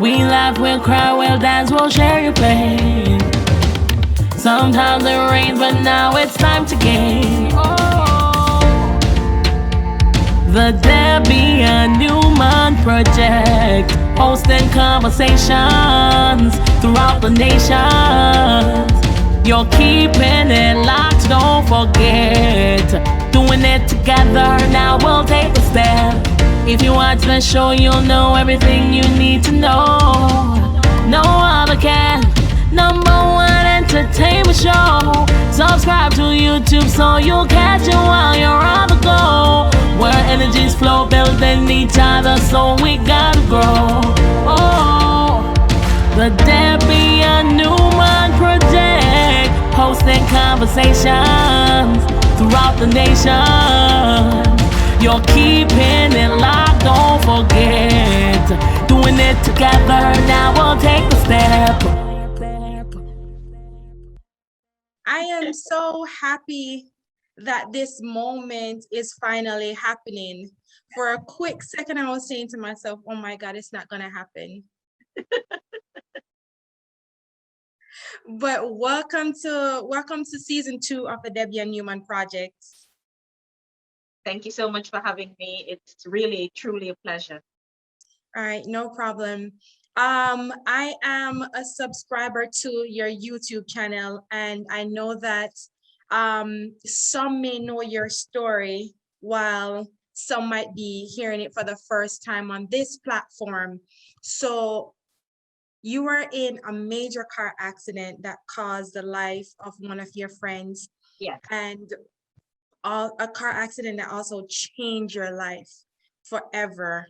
We laugh, we'll cry, we'll dance, we'll share your pain. Sometimes it rains, but now it's time to gain. Oh. The Debbion Newman Project, hosting conversations throughout the nation. You're keeping it locked, don't forget. Doing it together, now we'll take a step. If you watch the show, you'll know everything you need to know. No other can. #1 entertainment show. Subscribe to YouTube so you'll catch it while you're on the go. Where energies flow, building each other, so we gotta grow. Oh, the Debbion Newman Project, hosting conversations throughout the nation. You're keeping it locked, don't forget. Doing it together, now we'll take a step. I am so happy that this moment is finally happening. For a quick second, I was saying to myself, oh my God, it's not gonna happen. But welcome to season 2 of the Debbion Newman Project. Thank you so much for having me. It's really, truly a pleasure. All right, no problem. I am a subscriber to your YouTube channel, and I know that some may know your story while some might be hearing it for the first time on this platform. So you were in a major car accident that caused the life of one of your friends. Yeah. And a car accident that also changed your life forever.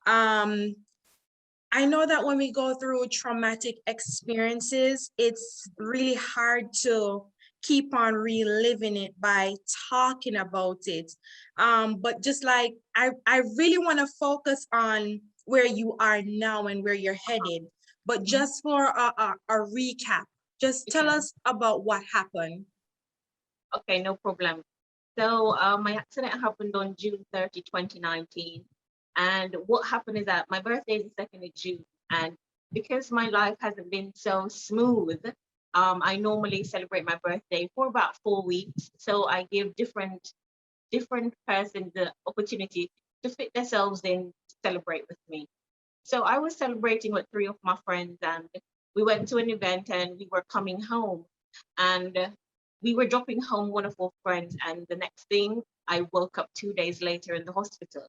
I know that when we go through traumatic experiences, it's really hard to keep on reliving it by talking about it. But just like, I really want to focus on where you are now and where you're headed. But just for a recap, just tell us about what happened. Okay, no problem. So my accident happened on June 30, 2019. And what happened is that my birthday is the 2nd of June. And because my life hasn't been so smooth, I normally celebrate my birthday for about 4 weeks. So I give different persons the opportunity to fit themselves in to celebrate with me. So I was celebrating with 3 of my friends, and we went to an event and we were coming home. And we were dropping home one of our friends, and the next thing, I woke up 2 days later in the hospital.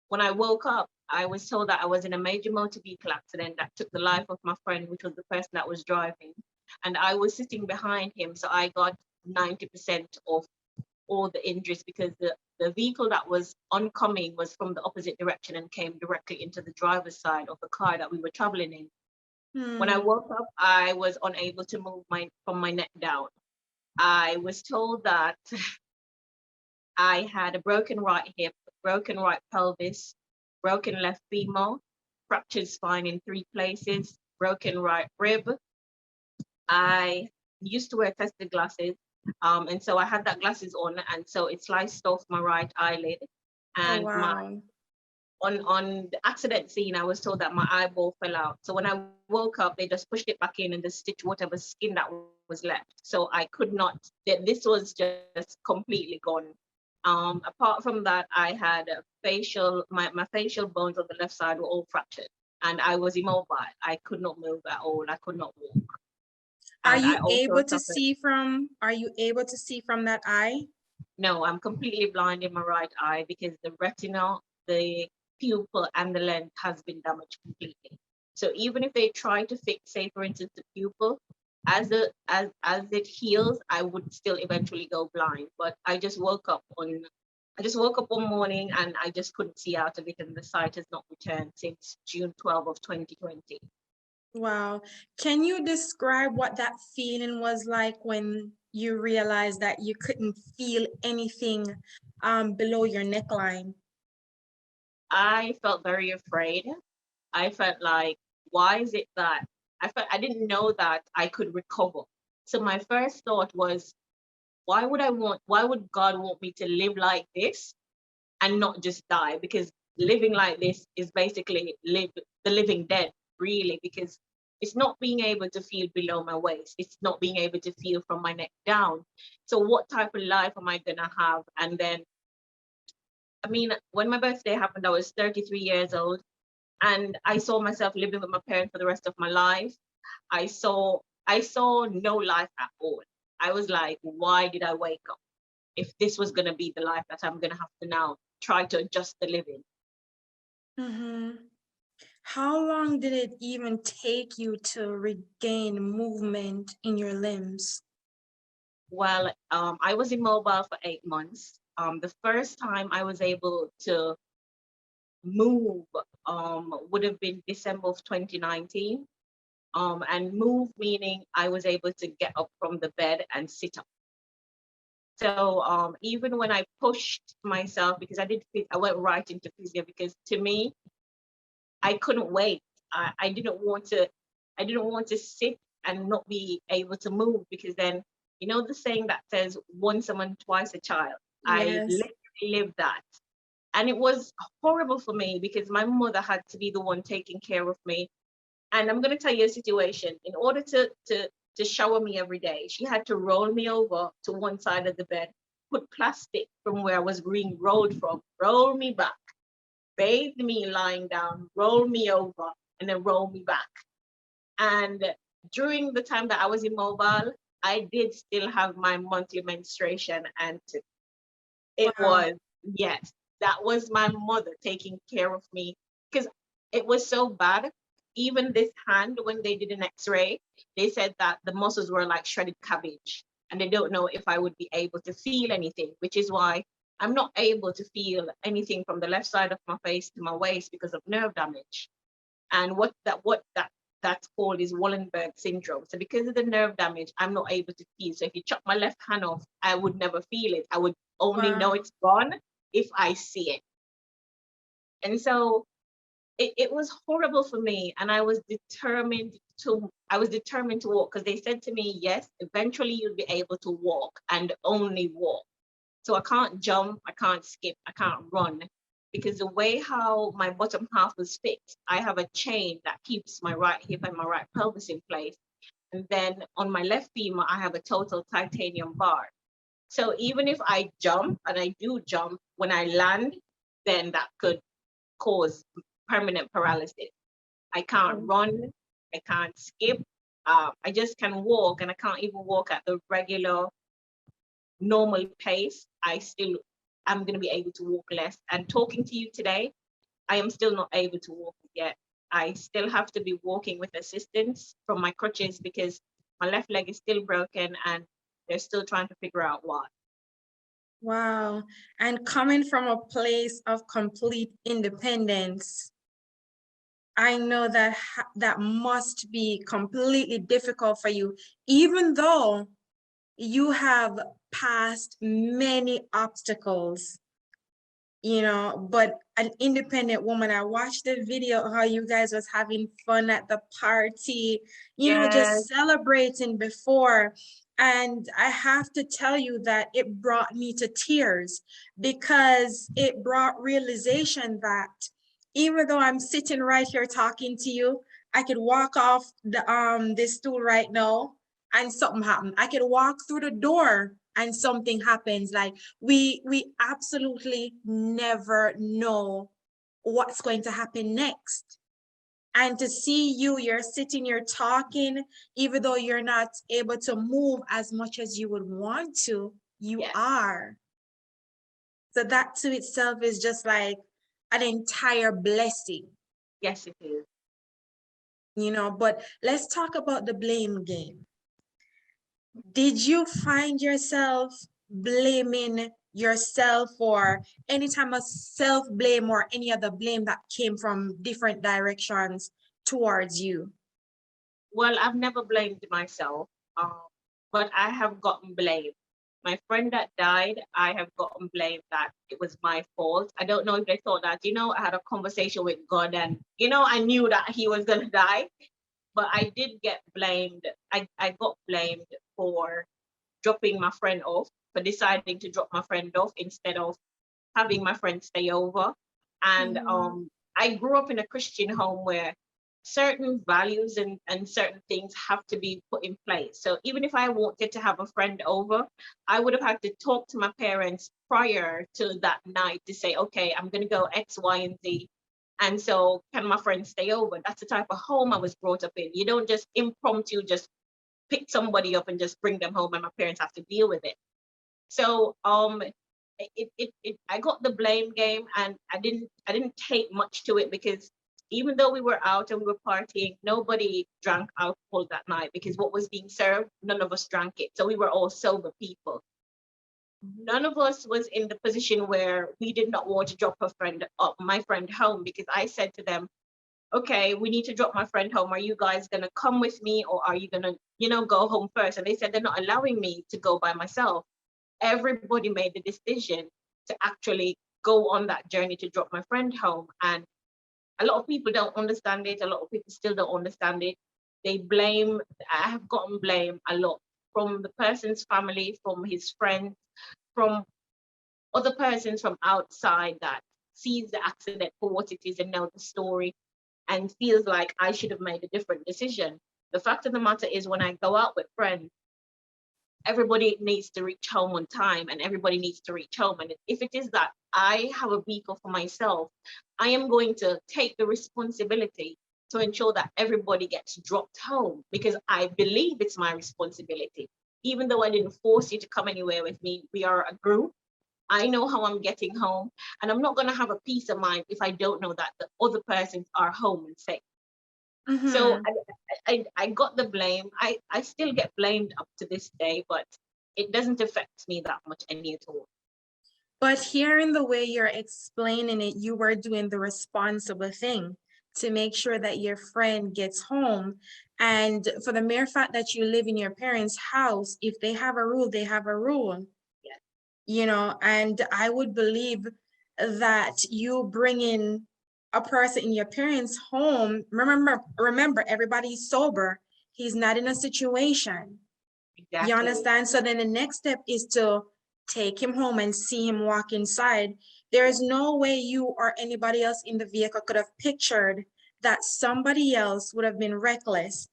When I woke up, I was told that I was in a major motor vehicle accident that took the life of my friend, which was the person that was driving. And I was sitting behind him, so I got 90% of all the injuries because the vehicle that was oncoming was from the opposite direction and came directly into the driver's side of the car that we were traveling in. When I woke up, I was unable to move from my neck down. I was told that I had a broken right hip, broken right pelvis, broken left femur, fractured spine in 3 places, broken right rib. I used to wear tested glasses, and so I had that glasses on, and so it sliced off my right eyelid. And on the accident scene, I was told that my eyeball fell out. So when I woke up, they just pushed it back in and just stitched whatever skin that was left. So I could not, this was just completely gone. Apart from that, I had my facial bones on the left side were all fractured, and I was immobile. I could not move at all. I could not walk. Are you able to see from that eye? No, I'm completely blind in my right eye because the retina, the pupil, and the lens has been damaged completely. So even if they try to fix, say for instance, the pupil, as it heals, I would still eventually go blind. But I just woke up one morning and I just couldn't see out of it, and the sight has not returned since June 12 of 2020. Wow. Can you describe what that feeling was like when you realized that you couldn't feel anything below your neckline? I felt very afraid. I felt like, why is it that I didn't know that I could recover. So my first thought was, why would God want me to live like this and not just die? Because living like this is basically the living dead. really, because it's not being able to feel below my waist. It's not being able to feel from my neck down. So what type of life am I gonna have? And then, I mean, when my birthday happened, I was 33 years old, and I saw myself living with my parents for the rest of my life. I saw no life at all. I was like, why did I wake up if this was gonna be the life that I'm gonna have to now try to adjust the living? Mm-hmm. How long did it even take you to regain movement in your limbs? Well, I was immobile for 8 months. The first time I was able to move would have been December of 2019. And move meaning I was able to get up from the bed and sit up. So even when I pushed myself, because I went right into physio, because to me, I couldn't wait. I didn't want to. I didn't want to sit and not be able to move, because then, you know, the saying that says once a man, twice a child. I Yes. literally lived that, and it was horrible for me because my mother had to be the one taking care of me. And I'm going to tell you a situation. In order to shower me every day, she had to roll me over to one side of the bed, put plastic from where I was being rolled from, roll me back, bathe me lying down, roll me over, and then roll me back. And during the time that I was immobile, I did still have my monthly menstruation, and it Wow. was, yes, that was my mother taking care of me, because it was so bad. Even this hand, when they did an x-ray, they said that the muscles were like shredded cabbage, and they don't know if I would be able to feel anything, which is why I'm not able to feel anything from the left side of my face to my waist because of nerve damage. And that's called is Wallenberg syndrome. So because of the nerve damage, I'm not able to feel. So if you chop my left hand off, I would never feel it. I would only know Wow. it's gone if I see it. And so it was horrible for me. And I was determined to walk, because they said to me, yes, eventually you'll be able to walk and only walk. So I can't jump, I can't skip, I can't run, because the way how my bottom half was fixed, I have a chain that keeps my right hip and my right pelvis in place. And then on my left femur, I have a total titanium bar. So even if I jump, and I do jump, when I land, then that could cause permanent paralysis. I can't run, I can't skip. I just can walk, and I can't even walk at the regular normal pace. I'm going to be able to walk less. And talking to you today, I am still not able to walk yet. I still have to be walking with assistance from my crutches, because my left leg is still broken, and they're still trying to figure out why. Wow. And coming from a place of complete independence, I know that that must be completely difficult for you, even though you have passed many obstacles, but an independent woman. I watched the video of how you guys was having fun at the party, Yes, just celebrating before. And I have to tell you that it brought me to tears, because it brought realization that even though I'm sitting right here talking to you, I could walk off this stool right now and something happened. I could walk through the door and something happens. Like we absolutely never know what's going to happen next. And to see you're sitting, you're talking, even though you're not able to move as much as you would want to, you yes, are. So that to itself is just like an entire blessing, yes, it is. But let's talk about the blame game. Did you find yourself blaming yourself, or any time of self-blame or any other blame that came from different directions towards you? Well, I've never blamed myself, um, but I have gotten blamed. My friend that died, I have gotten blamed that it was my fault. I don't know if they thought that, I had a conversation with God, and, I knew that he was going to die, but I did get blamed. I got blamed for dropping my friend off, for deciding to drop my friend off instead of having my friend stay over. And Mhm. I grew up in a Christian home where certain values and certain things have to be put in place. So even if I wanted to have a friend over, I would have had to talk to my parents prior to that night to say, okay, I'm going to go X, Y, and Z. And so can my friend stay over? That's the type of home I was brought up in. You don't just impromptu just pick somebody up and just bring them home and my parents have to deal with it. So I got the blame game, and I didn't take much to it, because even though we were out and we were partying, nobody drank alcohol that night, because what was being served, none of us drank it. So we were all sober people. None of us was in the position where we did not want to drop my friend home, because I said to them, okay, we need to drop my friend home. Are you guys gonna come with me, or are you gonna, go home first? And they said they're not allowing me to go by myself. Everybody made the decision to actually go on that journey to drop my friend home. And a lot of people don't understand it. A lot of people still don't understand it. I have gotten blame a lot from the person's family, from his friends, from other persons from outside that sees the accident for what it is and know the story and feels like I should have made a different decision. The fact of the matter is, when I go out with friends, everybody needs to reach home on time, and everybody needs to reach home. And if it is that I have a vehicle for myself, I am going to take the responsibility to ensure that everybody gets dropped home, because I believe it's my responsibility. Even though I didn't force you to come anywhere with me, we are a group. I know how I'm getting home, and I'm not going to have a peace of mind if I don't know that the other persons are home and safe. Mhm. So I got the blame. I still get blamed up to this day, but it doesn't affect me that much any at all. But hearing the way you're explaining it, you were doing the responsible thing to make sure that your friend gets home. And for the mere fact that you live in your parents' house, if they have a rule, they have a rule. Yes. And I would believe that you bringing a person in your parents' home, remember, everybody's sober. He's not in a situation. Exactly. You understand? So then the next step is to take him home and see him walk inside. There is no way you or anybody else in the vehicle could have pictured that somebody else would have been reckless,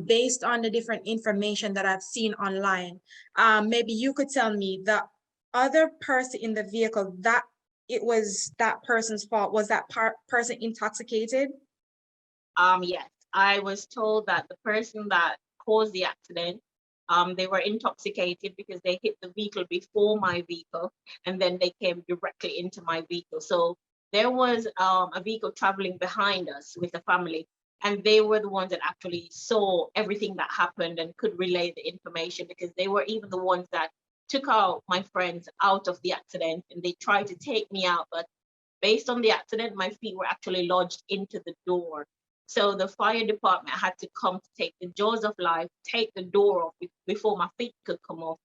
based on the different information that I've seen online. Maybe you could tell me the other person in the vehicle, that it was that person's fault. Was that person intoxicated? Yes, I was told that the person that caused the accident, they were intoxicated because they hit the vehicle before my vehicle, and then they came directly into my vehicle. So there was a vehicle traveling behind us with a family, and they were the ones that actually saw everything that happened and could relay the information, because they were even the ones that took out my friends out of the accident, and they tried to take me out, but based on the accident, my feet were actually lodged into the door. So the fire department had to come to take the jaws of life, take the door off before my feet could come off.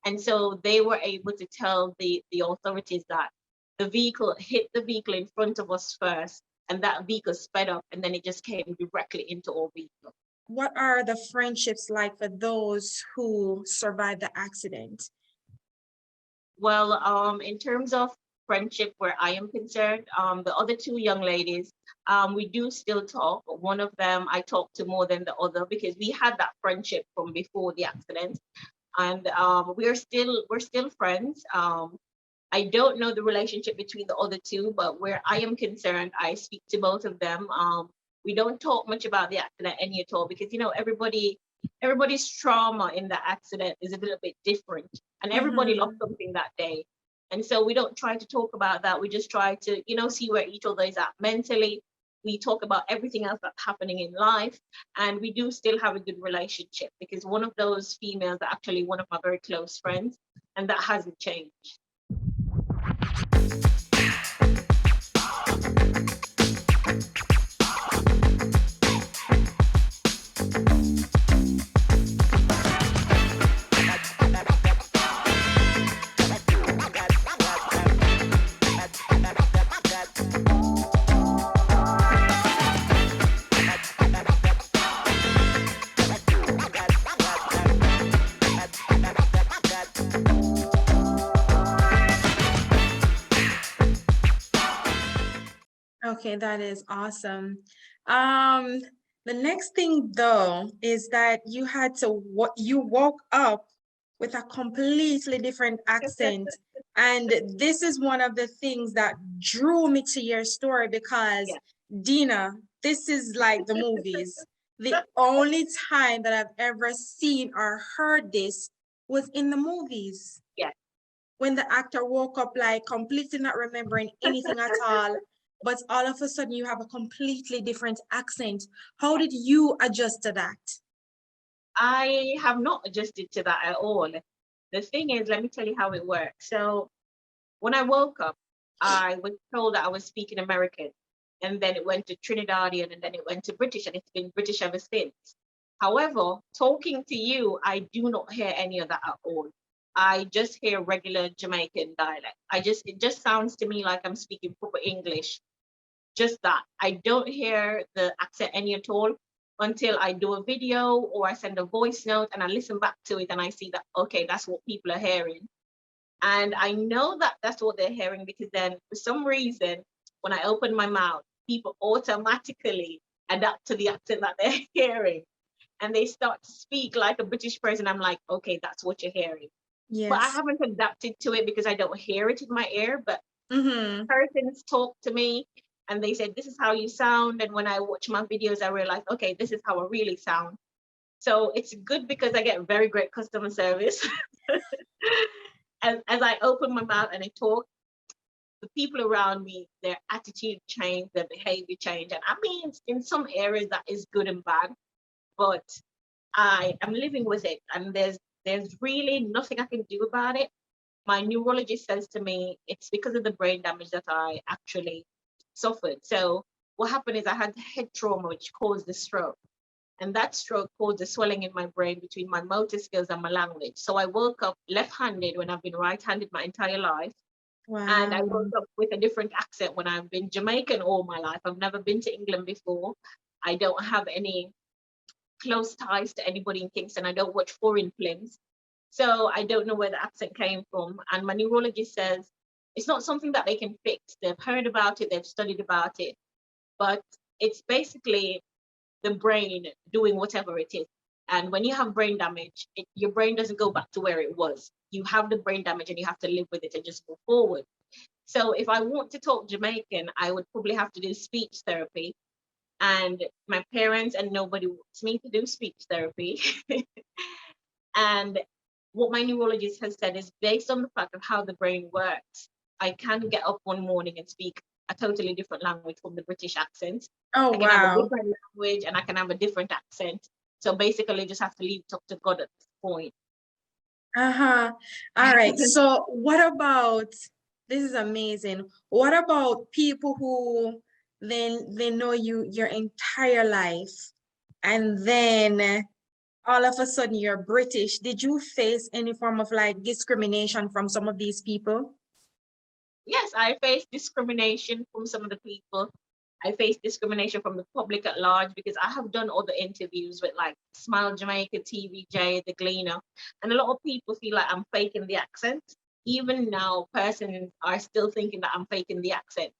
And so they were able to tell the authorities that the vehicle hit the vehicle in front of us first, and that vehicle sped up, and then it just came directly into our vehicle. What are the friendships like for those who survived the accident? Well, in terms of friendship, where I am concerned, the other two young ladies, we do still talk. One of them I talk to more than the other, because we had that friendship from before the accident, and we're still friends. I don't know the relationship between the other two, but where I am concerned, I speak to both of them. We don't talk much about the accident any at all, because everybody's trauma in the accident is a little bit different, and everybody lost something that day. And so we don't try to talk about that. We just try to, see where each other is at mentally. We talk about everything else that's happening in life, and we do still have a good relationship, because one of those females are actually one of my very close friends, and that hasn't changed. Okay, that is awesome. Um, the next thing though is that you had to you woke up with a completely different accent. And this is one of the things that drew me to your story because Yeah, Dina, this is like the movies. The only time that I've ever seen or heard this was in the movies yeah. when the actor woke up like completely not remembering anything at all, but all of a sudden you have a completely different accent. How did you adjust to that? I have not adjusted to that at all. The thing is, let me tell you how it works. So when I woke up, I was told that I was speaking American, and then it went to Trinidadian, and then it went to British, and it's been British ever since. However, talking to you, I do not hear any of that at all. I just hear regular Jamaican dialect. It just sounds to me like I'm speaking proper English. Just that. I don't hear the accent any at all until I do a video or I send a voice note and I listen back to it and I see that, okay, that's what people are hearing. And I know that that's what they're hearing because then for some reason, when I open my mouth, people automatically adapt to the accent that they're hearing and they start to speak like a British person. I'm like, okay, that's what you're hearing. But I Yes. haven't adapted to it because I don't hear it in my ear. But Mm-hmm. persons talk to me and they said, this is how you sound. And when I watch my videos, I realize, okay, this is how I really sound. So it's good because I get very great customer service. As I open my mouth and I talk, the people around me, their attitude change, their behavior change. And I mean, in some areas that is good and bad, but I am living with it and there's really nothing I can do about it. My neurologist says to me, it's because of the brain damage that I actually suffered. So what happened is I had head trauma, which caused the stroke. And that stroke caused a swelling in my brain between my motor skills and my language. So I woke up left-handed when I've been right-handed my entire life. And I woke Wow. up with a different accent when I've been Jamaican all my life. I've never been to England before. I don't have any close ties to anybody in Kingston. I don't watch foreign films. So I don't know where the accent came from. And my neurologist says it's not something that they can fix. They've heard about it, they've studied about it, but it's basically the brain doing whatever it is. And when you have brain damage, your brain doesn't go back to where it was. You have the brain damage and you have to live with it and just move forward. So if I want to talk Jamaican, I would probably have to do speech therapy. And my parents and nobody wants me to do speech therapy. And what my neurologist has said is based on the fact of how the brain works, I can get up one morning and speak a totally different language from the British accent. Oh, I can have a wow. different language and I can have a different accent. So basically just have to leave it up to God at this point. Uh-huh. All right. So what about, this is amazing. What about people who then they know you your entire life and then all of a sudden you're British? Did you face any form of like discrimination from some of these people? Yes, I face discrimination from some of the people. I face discrimination from the public at large because I have done other interviews with like Smile Jamaica, TVJ, The Gleaner, and a lot of people feel like I'm faking the accent. Even now, persons are still thinking that I'm faking the accent,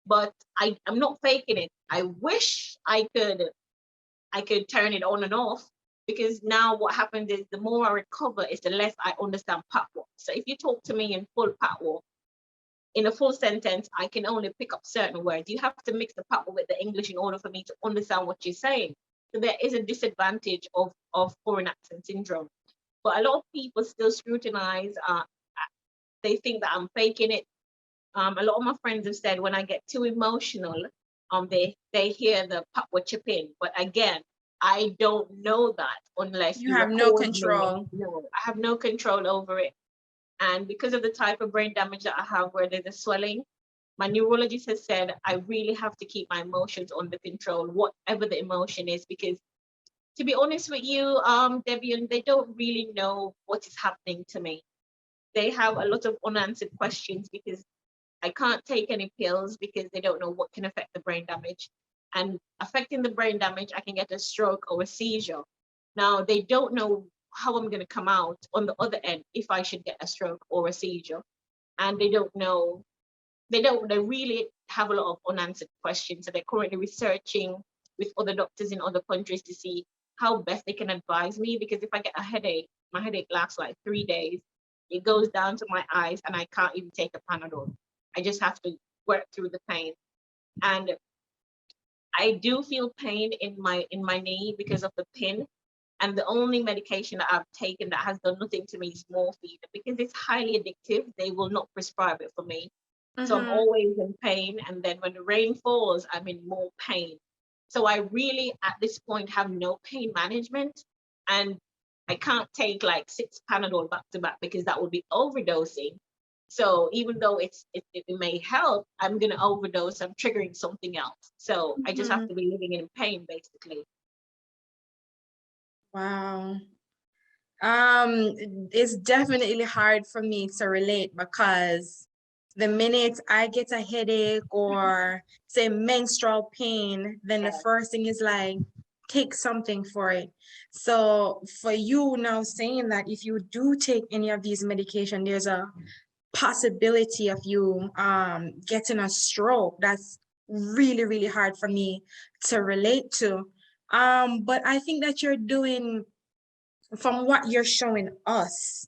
but I'm not faking it. I wish I could turn it on and off because now what happens is the more I recover is the less I understand patois. So if you talk to me in full patois, in a full sentence, I can only pick up certain words. You have to mix the patois with the English in order for me to understand what you're saying. So there is a disadvantage of foreign accent syndrome. But a lot of people still scrutinize, they think that I'm faking it. A lot of my friends have said when I get too emotional, they hear the patois chip in. But again, I don't know that unless You you have no record me. control. No, I have no control over it. And because of the type of brain damage that I have where there's a swelling, my neurologist has said I really have to keep my emotions under control, whatever the emotion is, because to be honest with you, Debbion, they don't really know what is happening to me. They have a lot of unanswered questions because I can't take any pills because they don't know what can affect the brain damage. And affecting the brain damage, I can get a stroke or a seizure. Now, they don't know how I'm going to come out on the other end if I should get a stroke or a seizure. And they don't know, they really have a lot of unanswered questions. So they're currently researching with other doctors in other countries to see how best they can advise me. Because if I get a headache, my headache lasts like 3 days. It goes down to my eyes and I can't even take a Panadol. I just have to work through the pain. And I do feel pain in my knee because of the pin. And the only medication that I've taken that has done nothing to me is morphine. Because it's highly addictive, they will not prescribe it for me. So I'm always in pain. And then when the rain falls, I'm in more pain. So I really, at this point, have no pain management. And I can't take like 6 Panadol back to back because that would be overdosing. So even though it may help, I'm going to overdose. I'm triggering something else. So I just have to be living in pain, basically. Wow. It's definitely hard for me to relate because the minute I get a headache or say menstrual pain, then the first thing is like, take something for it. So for you now saying that if you do take any of these medication, there's a possibility of you getting a stroke. That's really, really hard for me to relate to. But I think that you're doing, from what you're showing us,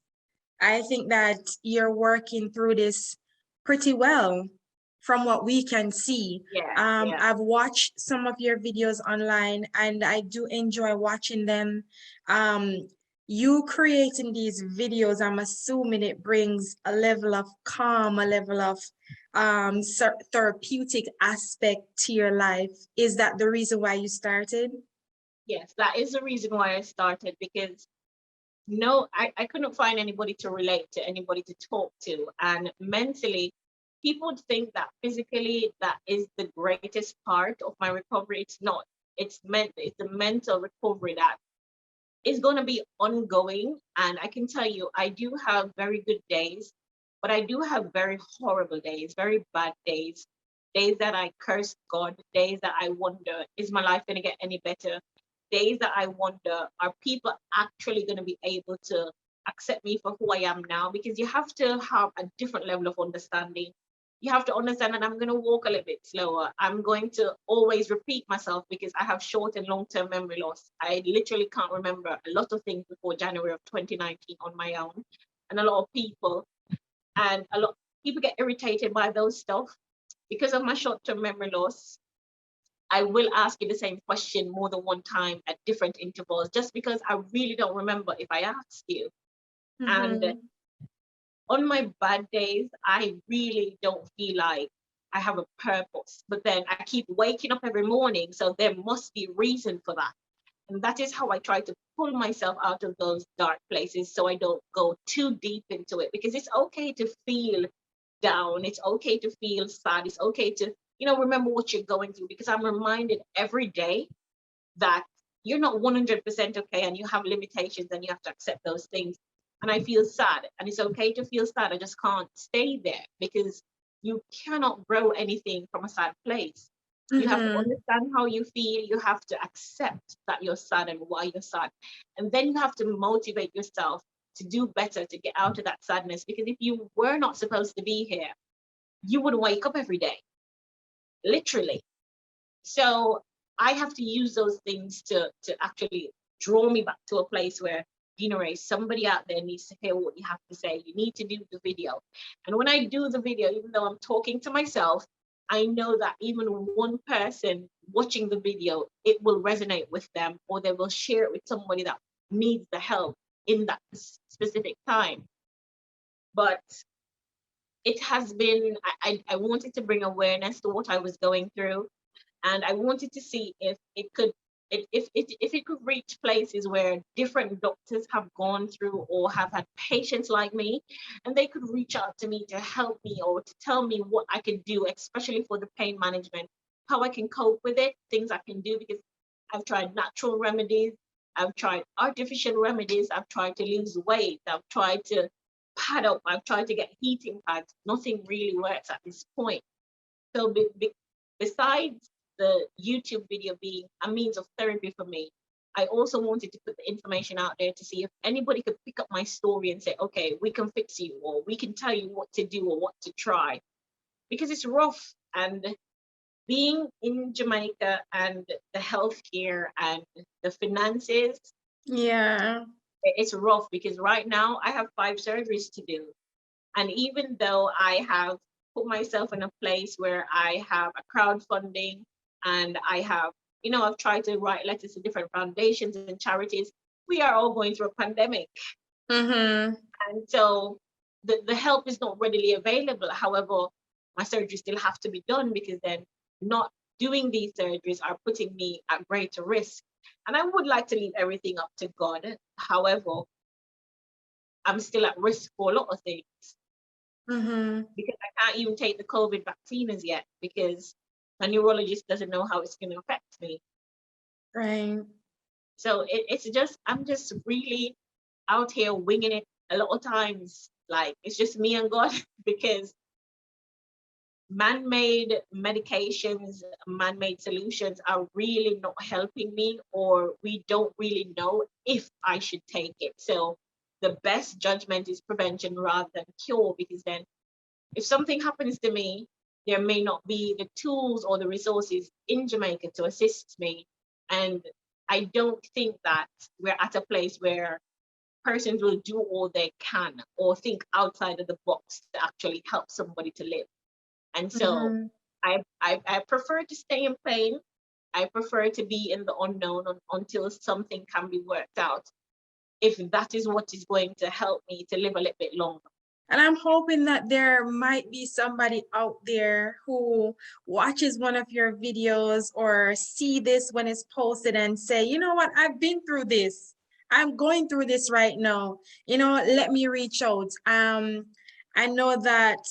I think that you're working through this pretty well from what we can see. Yeah. I've watched some of your videos online and I do enjoy watching them. You creating these videos, I'm assuming it brings a level of calm, a level of therapeutic aspect to your life. Is that the reason why you started? Yes, that is the reason why I started, because no, I couldn't find anybody to relate to, anybody to talk to. And mentally, people would think that physically that is the greatest part of my recovery. It's not. It's the mental recovery that is going to be ongoing. And I can tell you, I do have very good days, but I do have very horrible days, very bad days, days that I curse God, days that I wonder, is my life going to get any better? Days that I wonder, are people actually going to be able to accept me for who I am now? Because you have to have a different level of understanding. You have to understand that I'm going to walk a little bit slower. I'm going to always repeat myself because I have short and long-term memory loss. I literally can't remember a lot of things before January of 2019 on my own. And a lot of people get irritated by those stuff. Because of my short-term memory loss, I will ask you the same question more than one time at different intervals, just because I really don't remember if I asked you. And on my bad days, I really don't feel like I have a purpose. But then I keep waking up every morning, so there must be a reason for that. And that is how I try to pull myself out of those dark places so I don't go too deep into it. Because it's okay to feel down. It's okay to feel sad. It's okay to, remember what you're going through. Because I'm reminded every day that you're not 100% okay and you have limitations and you have to accept those things. And I feel sad, and it's okay to feel sad. I just can't stay there because you cannot grow anything from a sad place. You have to understand how you feel. You have to accept that you're sad and why you're sad. And then you have to motivate yourself to do better, to get out of that sadness. Because if you were not supposed to be here, you would wake up every day, literally. So I have to use those things to actually draw me back to a place where, Deana-Rae, somebody out there needs to hear what you have to say. You need to do the video. And when I do the video, even though I'm talking to myself, I know that even one person watching the video, it will resonate with them, or they will share it with somebody that needs the help in that specific time. But it has been, I wanted to bring awareness to what I was going through. And I wanted to see if it could reach places where different doctors have gone through or have had patients like me, and they could reach out to me to help me or to tell me what I could do, especially for the pain management, how I can cope with it, things I can do, because I've tried natural remedies, I've tried artificial remedies, I've tried to lose weight, I've tried to pad up, I've tried to get heating pads. Nothing really works at this point. So besides the YouTube video being a means of therapy for me, I also wanted to put the information out there to see if anybody could pick up my story and say, okay, we can fix you, or we can tell you what to do or what to try. Because it's rough. And being in Jamaica and the healthcare and the finances, Yeah. it's rough because right now I have 5 surgeries to do. And even though I have put myself in a place where I have a crowdfunding and I have, I've tried to write letters to different foundations and charities, we are all going through a pandemic. Mm-hmm. And so the help is not readily available. However, my surgeries still have to be done because then not doing these surgeries are putting me at greater risk. And I would like to leave everything up to God. However, I'm still at risk for a lot of things Mm-hmm. because I can't even take the COVID vaccine as yet because my neurologist doesn't know how it's going to affect me. Right. So it's just, I'm just really out here winging it a lot of times. Like it's just me and God because man-made medications, man-made solutions are really not helping me, or we don't really know if I should take it. So the best judgment is prevention rather than cure, because then if something happens to me, there may not be the tools or the resources in Jamaica to assist me. And I don't think that we're at a place where persons will do all they can or think outside of the box to actually help somebody to live. And so Mm-hmm. I prefer to stay in pain. I prefer to be in the unknown until something can be worked out, if that is what is going to help me to live a little bit longer. And I'm hoping that there might be somebody out there who watches one of your videos or see this when it's posted and say, you know what, I've been through this. I'm going through this right now. Let me reach out. I know that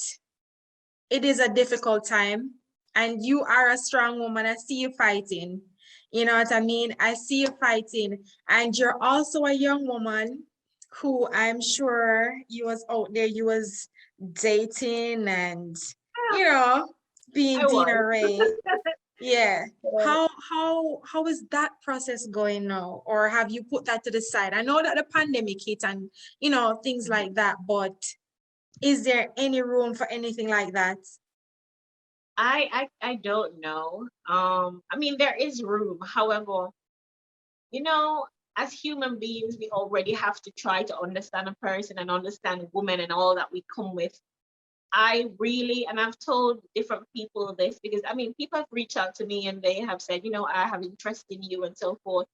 it is a difficult time and you are a strong woman. I see you fighting. You know what I mean? I see you fighting. And you're also a young woman who I'm sure you was out there, you was dating and, you know, being I was. Deana-Rae. Yeah. So How is that process going now? Or have you put that to the side? I know that the pandemic hit and, things like that, but is there any room for anything like that? I don't know. I mean, there is room. However, you know, as human beings, we already have to try to understand a person and understand women and all that we come with. I really, and I've told different people this because I mean, people have reached out to me and they have said, I have interest in you and so forth.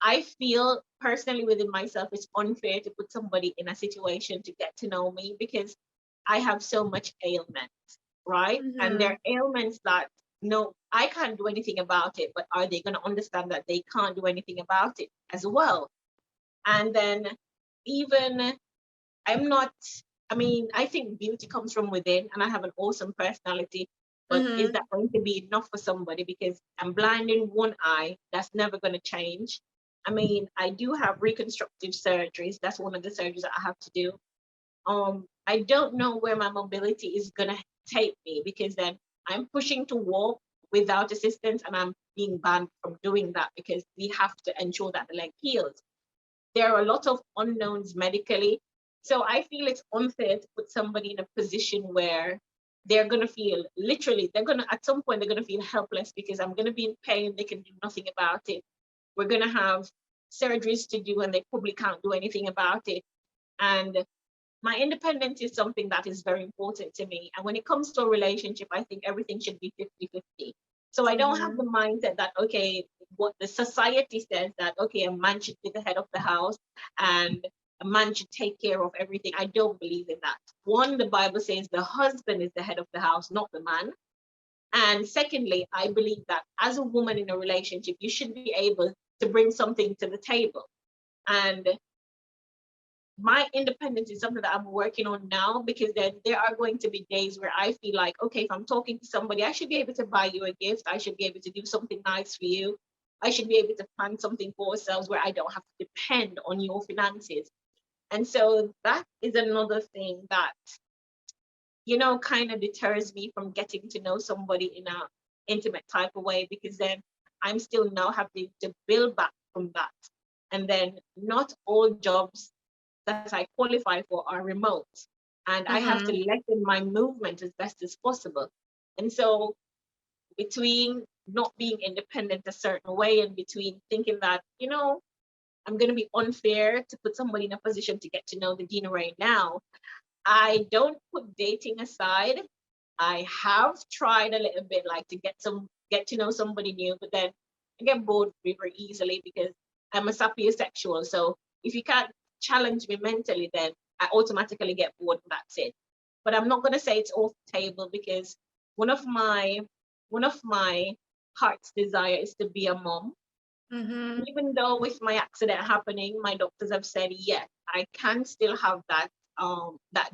I feel personally within myself, it's unfair to put somebody in a situation to get to know me because I have so much ailment, right? And Mm-hmm. they're ailments that no, I can't do anything about it, but are they going to understand that they can't do anything about it as well? And then even I'm not, I mean, I think beauty comes from within and I have an awesome personality, but is Mm-hmm. that going to be enough for somebody? Because I'm blind in one eye, that's never going to change. I mean, I do have reconstructive surgeries. That's one of the surgeries that I have to do. I don't know where my mobility is gonna take me because then I'm pushing to walk without assistance and I'm being banned from doing that because we have to ensure that the leg heals. There are a lot of unknowns medically. So I feel it's unfair to put somebody in a position where they're gonna feel literally, they're gonna at some point they're gonna feel helpless because I'm gonna be in pain, they can do nothing about it. We're gonna have surgeries to do and they probably can't do anything about it. And my independence is something that is very important to me. And when it comes to a relationship, I think everything should be 50-50. So I don't have the Mm-hmm. mindset that, okay, what the society says that, okay, a man should be the head of the house and a man should take care of everything. I don't believe in that. One, the Bible says the husband is the head of the house, not the man. And secondly, I believe that as a woman in a relationship, you should be able to bring something to the table. And my independence is something that I'm working on now because then there are going to be days where I feel like, okay, if I'm talking to somebody, I should be able to buy you a gift. I should be able to do something nice for you. I should be able to plan something for ourselves where I don't have to depend on your finances. And so that is another thing that, kind of deters me from getting to know somebody in a intimate type of way because then I'm still now having to build back from that. And then not all jobs that I qualify for are remote. And I have to Mm-hmm. lessen my movement as best as possible. And so between not being independent a certain way and between thinking that, I'm going to be unfair to put somebody in a position to get to know the Deana-Rae now, I don't put dating aside. I have tried a little bit, like to get to know somebody new, but then I get bored very easily because I'm a sapiosexual. So if you can't challenge me mentally, then I automatically get bored and that's it. But I'm not gonna say it's off the table because one of my heart's desire is to be a mom. Mm-hmm. Even though with my accident happening, my doctors have said yes, I can still have that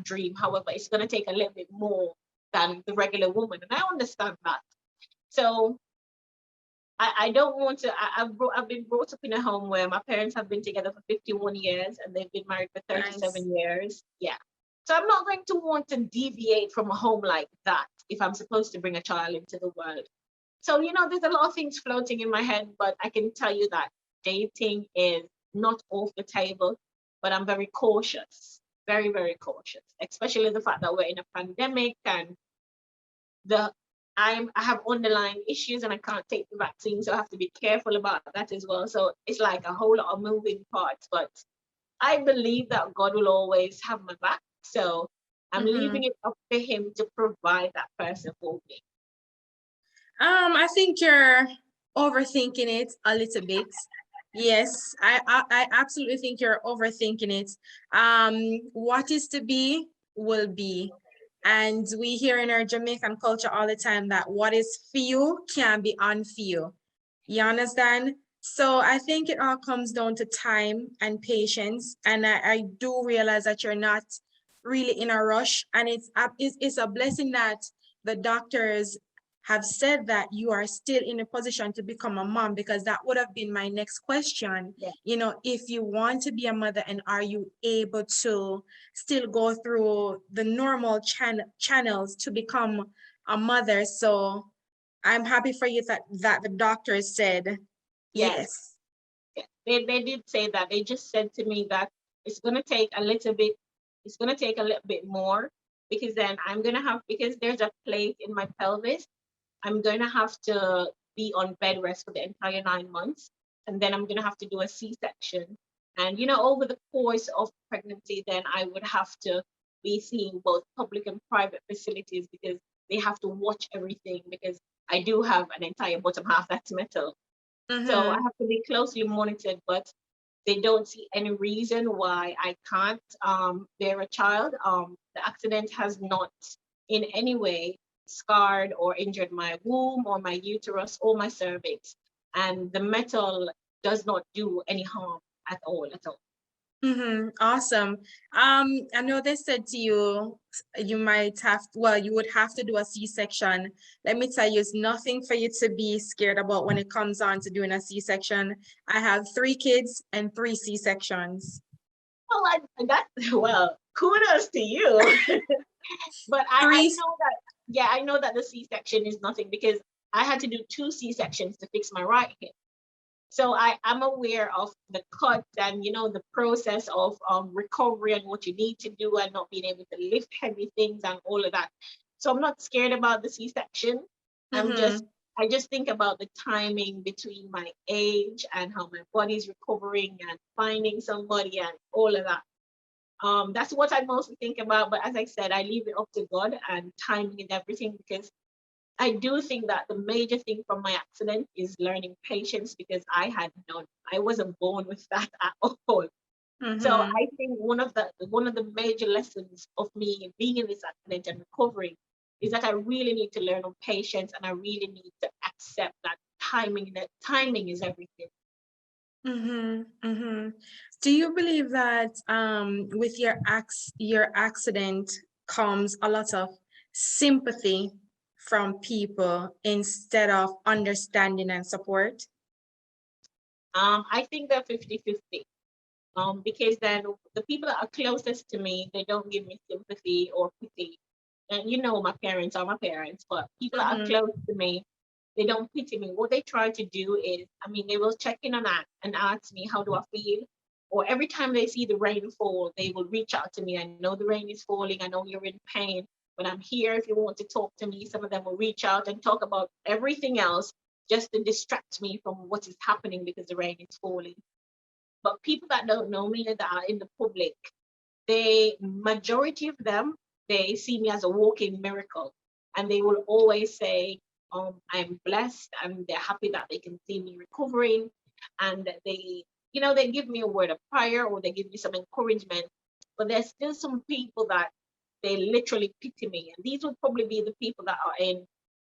dream. However, it's gonna take a little bit more than the regular woman, and I understand that. So I don't want to. I've been brought up in a home where my parents have been together for 51 years and they've been married for Nice. 37 years. Yeah. So I'm not going to want to deviate from a home like that if I'm supposed to bring a child into the world. So, there's a lot of things floating in my head, but I can tell you that dating is not off the table, but I'm very cautious, very, very cautious, especially the fact that we're in a pandemic and I have underlying issues and I can't take the vaccine, so I have to be careful about that as well. So it's like a whole lot of moving parts, but I believe that God will always have my back. So I'm leaving it up to Him to provide that person for me. I think you're overthinking it a little bit. Yes, I absolutely think you're overthinking it. What is to be will be. And we hear in our Jamaican culture all the time that what is for you can be unfor you. You understand? So I think it all comes down to time and patience. And I do realize that you're not really in a rush. And it's a blessing that the doctors have said that you are still in a position to become a mom, because that would have been my next question. Yeah. If you want to be a mother, and are you able to still go through the normal channels to become a mother? So I'm happy for you that the doctors said yes. Yeah. They did say that. They just said to me that it's going to take a little bit more, because then because there's a plate in my pelvis, I'm going to have to be on bed rest for the entire 9 months. And then I'm going to have to do a C-section. And, over the course of pregnancy, then I would have to be seeing both public and private facilities because they have to watch everything, because I do have an entire bottom half that's metal. So I have to be closely monitored, but they don't see any reason why I can't bear a child. The accident has not in any way scarred or injured my womb or my uterus or my cervix. And the metal does not do any harm at all, at all. Awesome. I know they said to you, you would have to do a C-section. Let me tell you, it's nothing for you to be scared about when it comes on to doing a C-section. I have 3 kids and 3 C-sections. Well, kudos to you. But I know that the C-section is nothing, because I had to do 2 C-sections to fix my right hip. So I'm aware of the cut and, the process of recovery and what you need to do and not being able to lift heavy things and all of that. So I'm not scared about the C-section. I just think about the timing between my age and how my body's recovering and finding somebody and all of that. That's what I mostly think about. But as I said, I leave it up to God and timing and everything, because I do think that the major thing from my accident is learning patience, because I wasn't born with that at all. So I think one of the major lessons of me being in this accident and recovering is that I really need to learn on patience, and I really need to accept that timing is everything. Do you believe that with your accident comes a lot of sympathy from people instead of understanding and support? I think they're 50-50. Because then the people that are closest to me, they don't give me sympathy or pity. And my parents are my parents, but people that are close to me, they don't pity me. What they try to do is, they will check in on that and ask me, how do I feel? Or every time they see the rain fall, they will reach out to me. I know the rain is falling. I know you're in pain, when I'm here, if you want to talk to me, some of them will reach out and talk about everything else just to distract me from what is happening because the rain is falling. But people that don't know me, that are in the public, the majority of them, they see me as a walking miracle. And they will always say, I'm blessed, and they're happy that they can see me recovering. And they, they give me a word of prayer or they give me some encouragement. But there's still some people that they literally pity me. And these would probably be the people that are in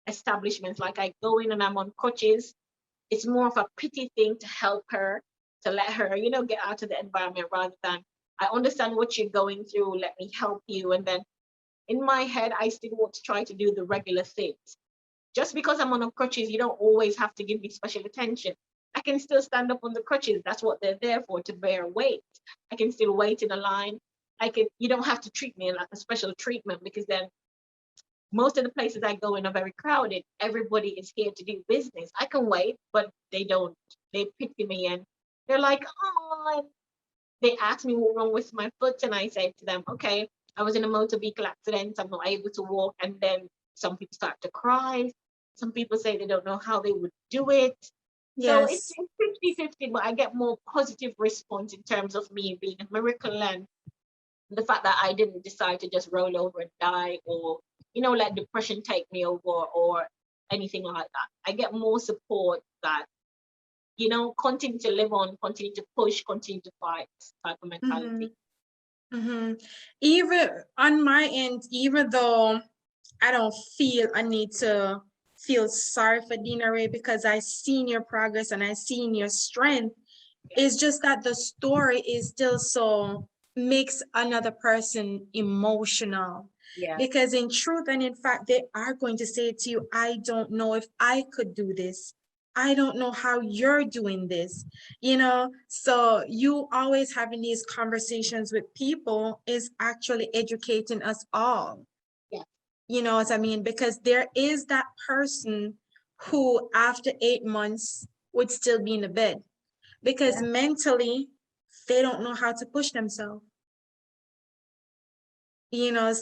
establishments. Like I go in and I'm on crutches. It's more of a pity thing to help her, to let her, get out of the environment rather than, I understand what you're going through, let me help you. And then in my head, I still want to try to do the regular things. Just because I'm on crutches, you don't always have to give me special attention. I can still stand up on the crutches. That's what they're there for, to bear weight. I can still wait in a line. You don't have to treat me like a special treatment, because then most of the places I go in are very crowded. Everybody is here to do business. I can wait, but they don't. They pity me and they're like, oh, they asked me what's wrong with my foot. And I said to them, okay, I was in a motor vehicle accident. I'm not able to walk. And then some people start to cry. Some people say they don't know how they would do it. So it's Yes. 50-50, but I get more positive response in terms of me being a miracle, and the fact that I didn't decide to just roll over and die, or, let depression take me over or anything like that. I get more support that, continue to live on, continue to push, continue to fight type of mentality. Even on my end, even though I don't feel I need to feel sorry for Deana-Rae, because I seen your progress and I seen your strength. It's just that the story is still so makes another person emotional. Yeah. Because in truth and in fact, they are going to say to you, I don't know if I could do this. I don't know how you're doing this, So you always having these conversations with people is actually educating us all. Yeah. You know what I mean? Because there is that person who after 8 months would still be in the bed because Yeah. mentally they don't know how to push themselves.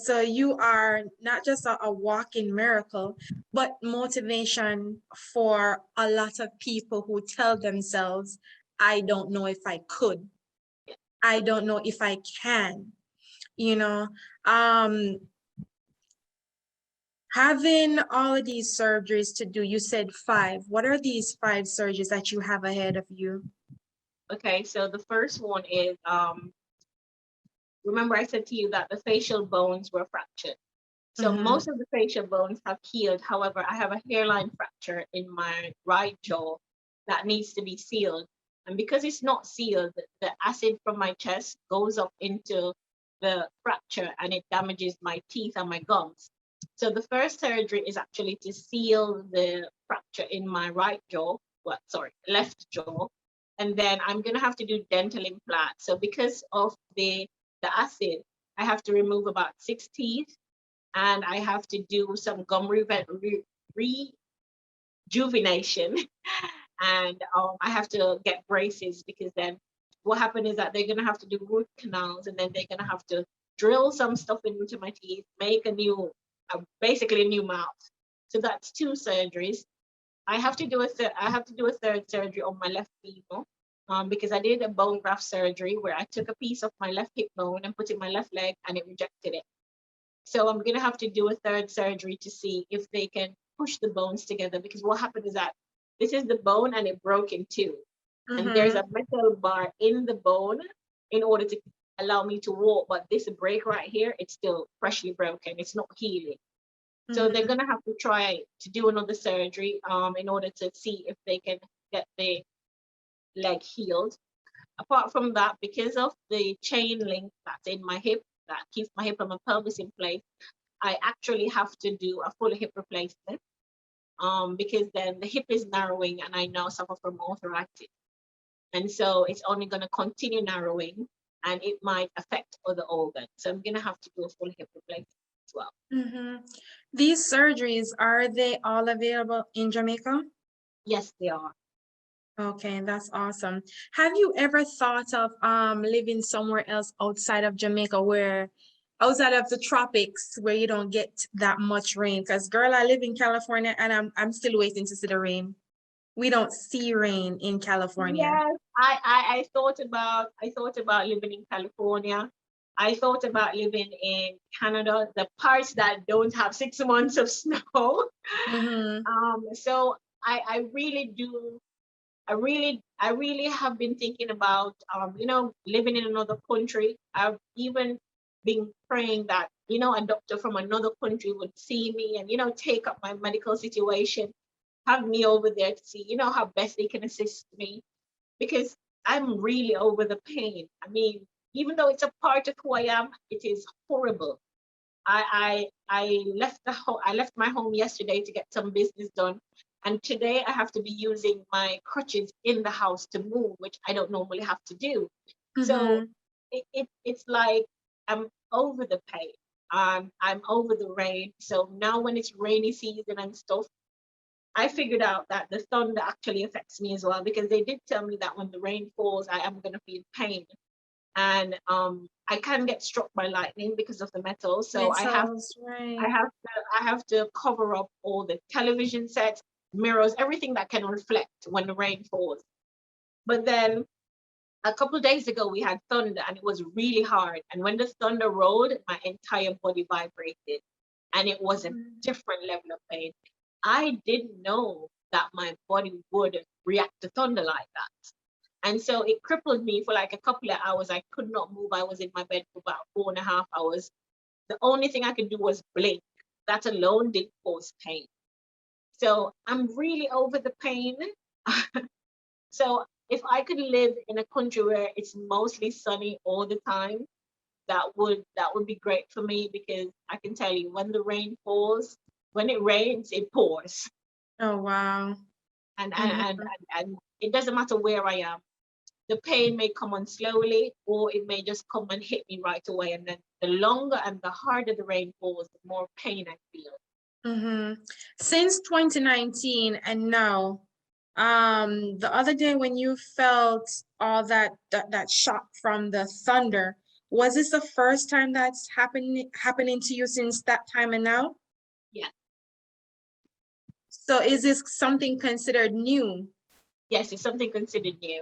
So you are not just a walking miracle, but motivation for a lot of people who tell themselves, I don't know if I could. I don't know if I can, you know. Um, Having all of these surgeries to do, you said 5. What are these 5 surgeries that you have ahead of you? Okay, so the first one is, remember I said to you that the facial bones were fractured. So most of the facial bones have healed. However, I have a hairline fracture in my right jaw that needs to be sealed. And because it's not sealed, the acid from my chest goes up into the fracture and it damages my teeth and my gums. So the first surgery is actually to seal the fracture in my left jaw. And then I'm gonna have to do dental implants. So because of the acid, I have to remove about 6 teeth, and I have to do some gum rejuvenation. And I have to get braces, because then what happened is that they're going to have to do root canals, and then they're going to have to drill some stuff into my teeth, make basically a new mouth. So that's 2 surgeries. I have to do a third surgery on my left femur, because I did a bone graft surgery where I took a piece of my left hip bone and put it in my left leg, and it rejected it. So I'm going to have to do a third surgery to see if they can push the bones together, because what happened is that this is the bone and it broke in 2. And there's a metal bar in the bone in order to allow me to walk. But this break right here, it's still freshly broken. It's not healing. So they're going to have to try to do another surgery in order to see if they can get the leg healed. Apart from that, because of the chain link that's in my hip, that keeps my hip and my pelvis in place, I actually have to do a full hip replacement, because then the hip is narrowing and I now suffer from arthritis. And so it's only going to continue narrowing and it might affect other organs. So I'm going to have to do a full hip replacement as well. These surgeries, are they all available in Jamaica? Yes, they are. Okay, that's awesome. Have you ever thought of living somewhere else outside of Jamaica where outside of the tropics where you don't get that much rain. Because girl, I live in California and I'm still waiting to see the rain. We don't see rain in California. Yes, I thought about living in California. I thought about living in Canada, the parts that don't have 6 months of snow. Mm-hmm. So I really do. I really have been thinking about, living in another country. I've even been praying that, a doctor from another country would see me and, take up my medical situation, have me over there to see, how best they can assist me, because I'm really over the pain. I mean, even though it's a part of who I am, it is horrible. I left I left my home yesterday to get some business done, and today I have to be using my crutches in the house to move, which I don't normally have to do. So Mm-hmm. it's like I'm over the pain. I'm over the rain. So now when it's rainy season and stuff, I figured out that the thunder actually affects me as well, because they did tell me that when the rain falls, I am going to feel pain, and I can get struck by lightning because of the metal. So Metals, right. I have to cover up all the television sets, mirrors, everything that can reflect when the rain falls. But then a couple of days ago we had thunder and it was really hard. And when the thunder rolled, my entire body vibrated, and it was a different level of pain. I didn't know that my body would react to thunder like that. And so it crippled me for like a couple of hours. I could not move. I was in my bed for about 4.5 hours. The only thing I could do was blink. That alone did cause pain. So I'm really over the pain. So if I could live in a country where it's mostly sunny all the time, that would be great for me, because I can tell you, when the rain falls, when it rains, it pours. Oh, wow. And and, Mm-hmm. and, and, and it doesn't matter where I am. The pain may come on slowly, or it may just come and hit me right away. And then the longer and the harder the rain falls, the more pain I feel. Mm-hmm. Since 2019 and now, the other day when you felt all that shock from the thunder, was this the first time that's happening to you since that time and now? Yeah. So is this something considered new? Yes, it's something considered new.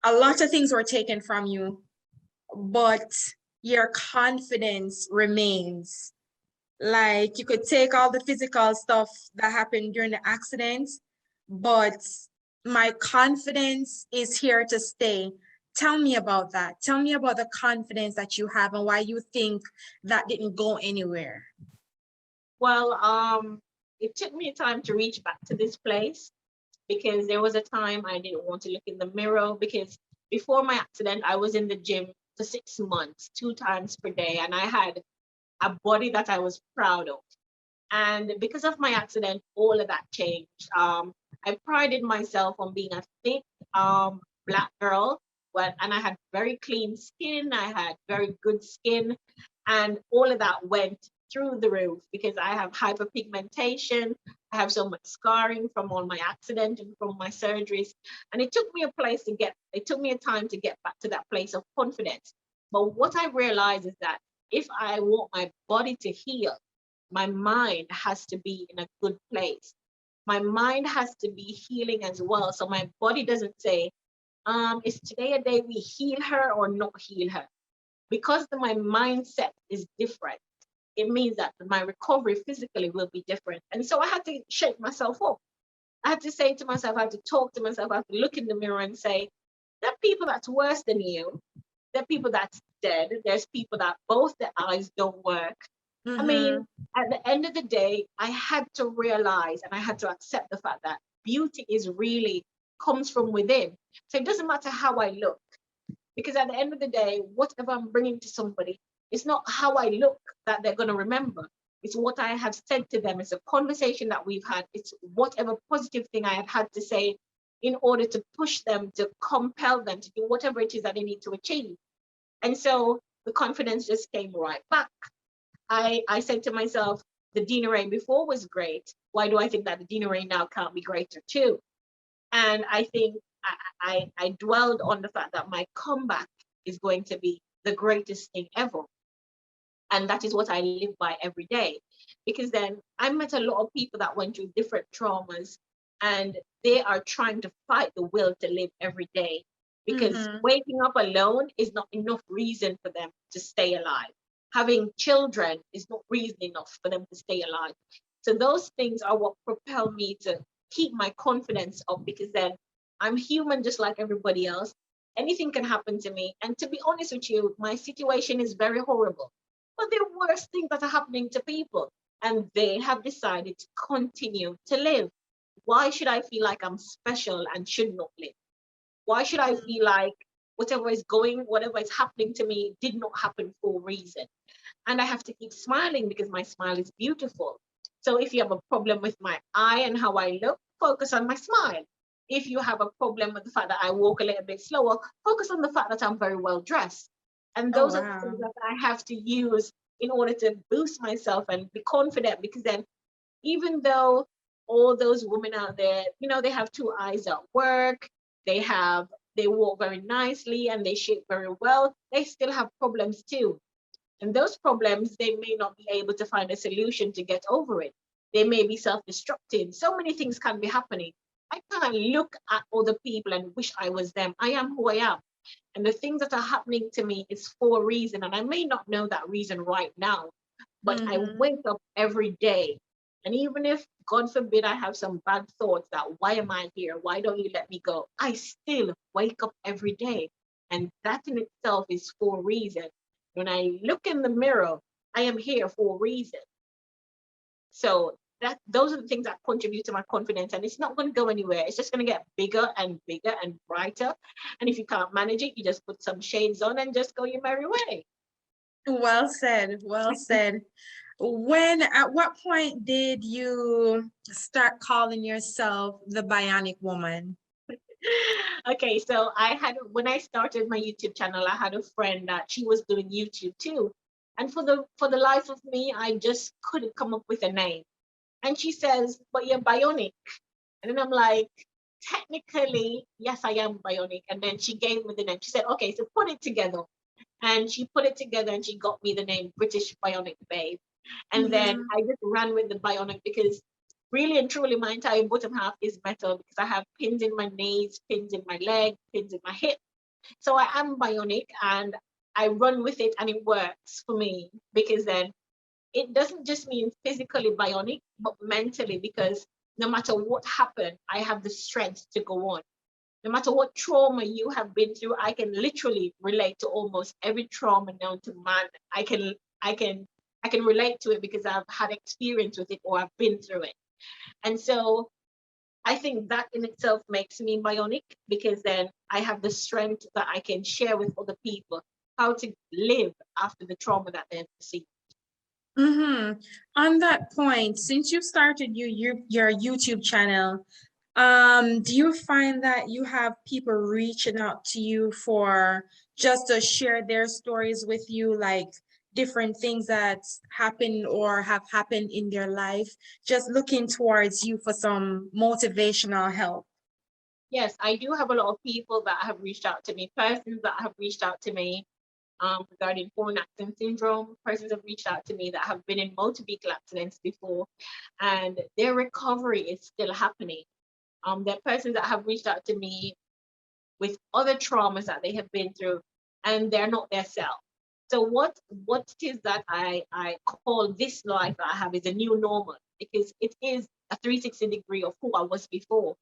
A lot of things were taken from you, but your confidence remains. Like you could take all the physical stuff that happened during the accident, but my confidence is here to stay. Tell me about that. Tell me about the confidence that you have and why you think that didn't go anywhere. Well, it took me time to reach back to this place, because there was a time I didn't want to look in the mirror, because before my accident, I was in the gym for 6 months, 2 times per day, and I had a body that I was proud of. And because of my accident, all of that changed. I prided myself on being a thick black girl, and I had very clean skin. I had very good skin, and all of that went through the roof because I have hyperpigmentation. I have so much scarring from all my accident and from my surgeries, and it took me a time to get back to that place of confidence. But what I realized is that if I want my body to heal, my mind has to be in a good place. My mind has to be healing as well. So my body doesn't say, is today a day we heal her or not heal her? Because my mindset is different, it means that my recovery physically will be different. And so I had to shake myself up. I had to say to myself, I had to talk to myself, I had to look in the mirror and say, there are people that's worse than you. There are people that's dead. There's people that both their eyes don't work. I Mm-hmm. mean, at the end of the day, I had to realize and I had to accept the fact that beauty is really comes from within. So it doesn't matter how I look. Because at the end of the day, whatever I'm bringing to somebody, it's not how I look that they're going to remember. It's what I have said to them. It's a conversation that we've had. It's whatever positive thing I have had to say in order to push them, to compel them to do whatever it is that they need to achieve. And so the confidence just came right back. I said to myself, the Deana-Rae before was great. Why do I think that the Deana-Rae now can't be greater too? And I think I dwelled on the fact that my comeback is going to be the greatest thing ever. And that is what I live by every day. Because then I met a lot of people that went through different traumas and they are trying to fight the will to live every day. Because waking up alone is not enough reason for them to stay alive. Having children is not reason enough for them to stay alive. So those things are what propel me to keep my confidence up, because then I'm human just like everybody else. Anything can happen to me. And to be honest with you, my situation is very horrible. But there are worse things that are happening to people, and they have decided to continue to live. Why should I feel like I'm special and should not live? Why should I feel like whatever is happening to me did not happen for a reason? And I have to keep smiling because my smile is beautiful. So if you have a problem with my eye and how I look, focus on my smile. If you have a problem with the fact that I walk a little bit slower, focus on the fact that I'm very well dressed. And those are the things that I have to use in order to boost myself and be confident, because then even though all those women out there, they have two eyes at work, they walk very nicely and they shape very well, they still have problems too. And those problems, they may not be able to find a solution to get over it. They may be self-destructive. So many things can be happening. I can't look at other people and wish I was them. I am who I am. And the things that are happening to me is for a reason. And I may not know that reason right now, but I wake up every day. And even if, God forbid, I have some bad thoughts that, why am I here? Why don't you let me go? I still wake up every day. And that in itself is for a reason. When I look in the mirror, I am here for a reason. So those are the things that contribute to my confidence, and it's not going to go anywhere. It's just going to get bigger and bigger and brighter. And if you can't manage it, you just put some shades on and just go your merry way. Well said. Well said. At what point did you start calling yourself the Bionic Woman? Okay, so when I started my YouTube channel, I had a friend that she was doing YouTube too. And for the life of me, I just couldn't come up with a name. And she says, but you're bionic. And then I'm like, technically, yes, I am bionic. And then she gave me the name. She said, okay, so put it together. And she put it together and she got me the name British Bionic Babe. And then I just ran with the bionic because really and truly my entire bottom half is metal, because I have pins in my knees, pins in my leg, pins in my hip. So I am bionic and I run with it, and it works for me, because then it doesn't just mean physically bionic, but mentally, because no matter what happened, I have the strength to go on. No matter what trauma you have been through, I can literally relate to almost every trauma known to man. I can relate to it because I've had experience with it or I've been through it. And so I think that in itself makes me bionic, because then I have the strength that I can share with other people how to live after the trauma that they've received. On that point, since you started your YouTube channel, do you find that you have people reaching out to you for just to share their stories with you, like different things that happen or have happened in their life, just looking towards you for some motivational help? Yes, I do have a lot of people that have reached out to me, persons that have reached out to me regarding foreign accent syndrome. Persons have reached out to me that have been in motor vehicle accidents before, and their recovery is still happening. There are persons that have reached out to me with other traumas that they have been through, and they're not their self. So what it is that I call this life that I have is a new normal, because it is a 360 degree of who I was before.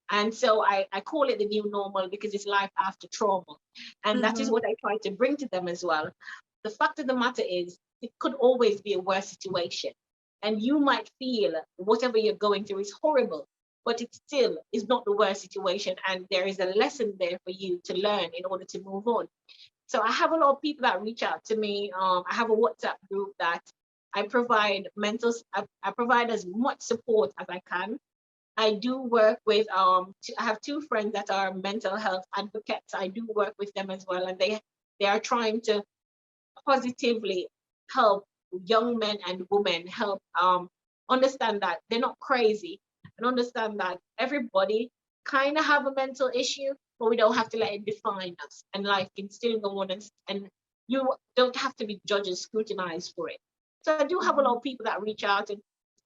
And so I call it the new normal because it's life after trauma. And that is what I try to bring to them as well. The fact of the matter is, it could always be a worse situation. And you might feel whatever you're going through is horrible. but it still is not the worst situation. And there is a lesson there for you to learn in order to move on. So I have a lot of people that reach out to me. I have a WhatsApp group that I provide I provide as much support as I can. I do work with, I have two friends that are mental health advocates. I do work with them as well. And they are trying to positively help young men and women, help understand that they're not crazy, and understand that everybody kind of have a mental issue, but we don't have to let it define us, and life can still go on, and you don't have to be judged and scrutinized for it. So I do have a lot of people that reach out, and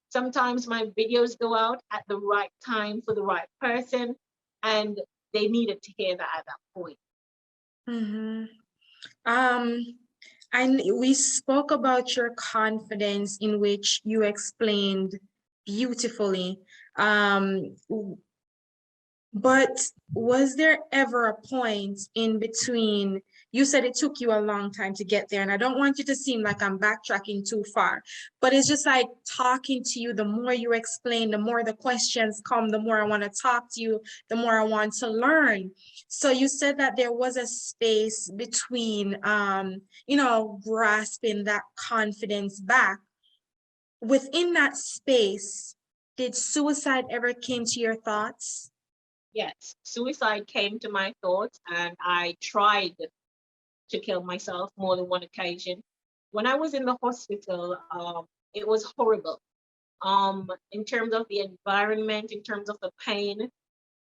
sometimes my videos go out at the right time for the right person, and they needed to hear that at that point. Mm-hmm. And we spoke about your confidence, in which you explained beautifully. But was there ever a point in between? You said it took you a long time to get there, and I don't want you to seem like I'm backtracking too far, but it's just like talking to you, the more you explain, the more the questions come, the more I want to talk to you, the more I want to learn. So you said that there was a space between, grasping that confidence back. Within that space, did suicide ever came to your thoughts? Yes, suicide came to my thoughts, and I tried to kill myself more than one occasion. When I was in the hospital, it was horrible. In terms of the environment, in terms of the pain,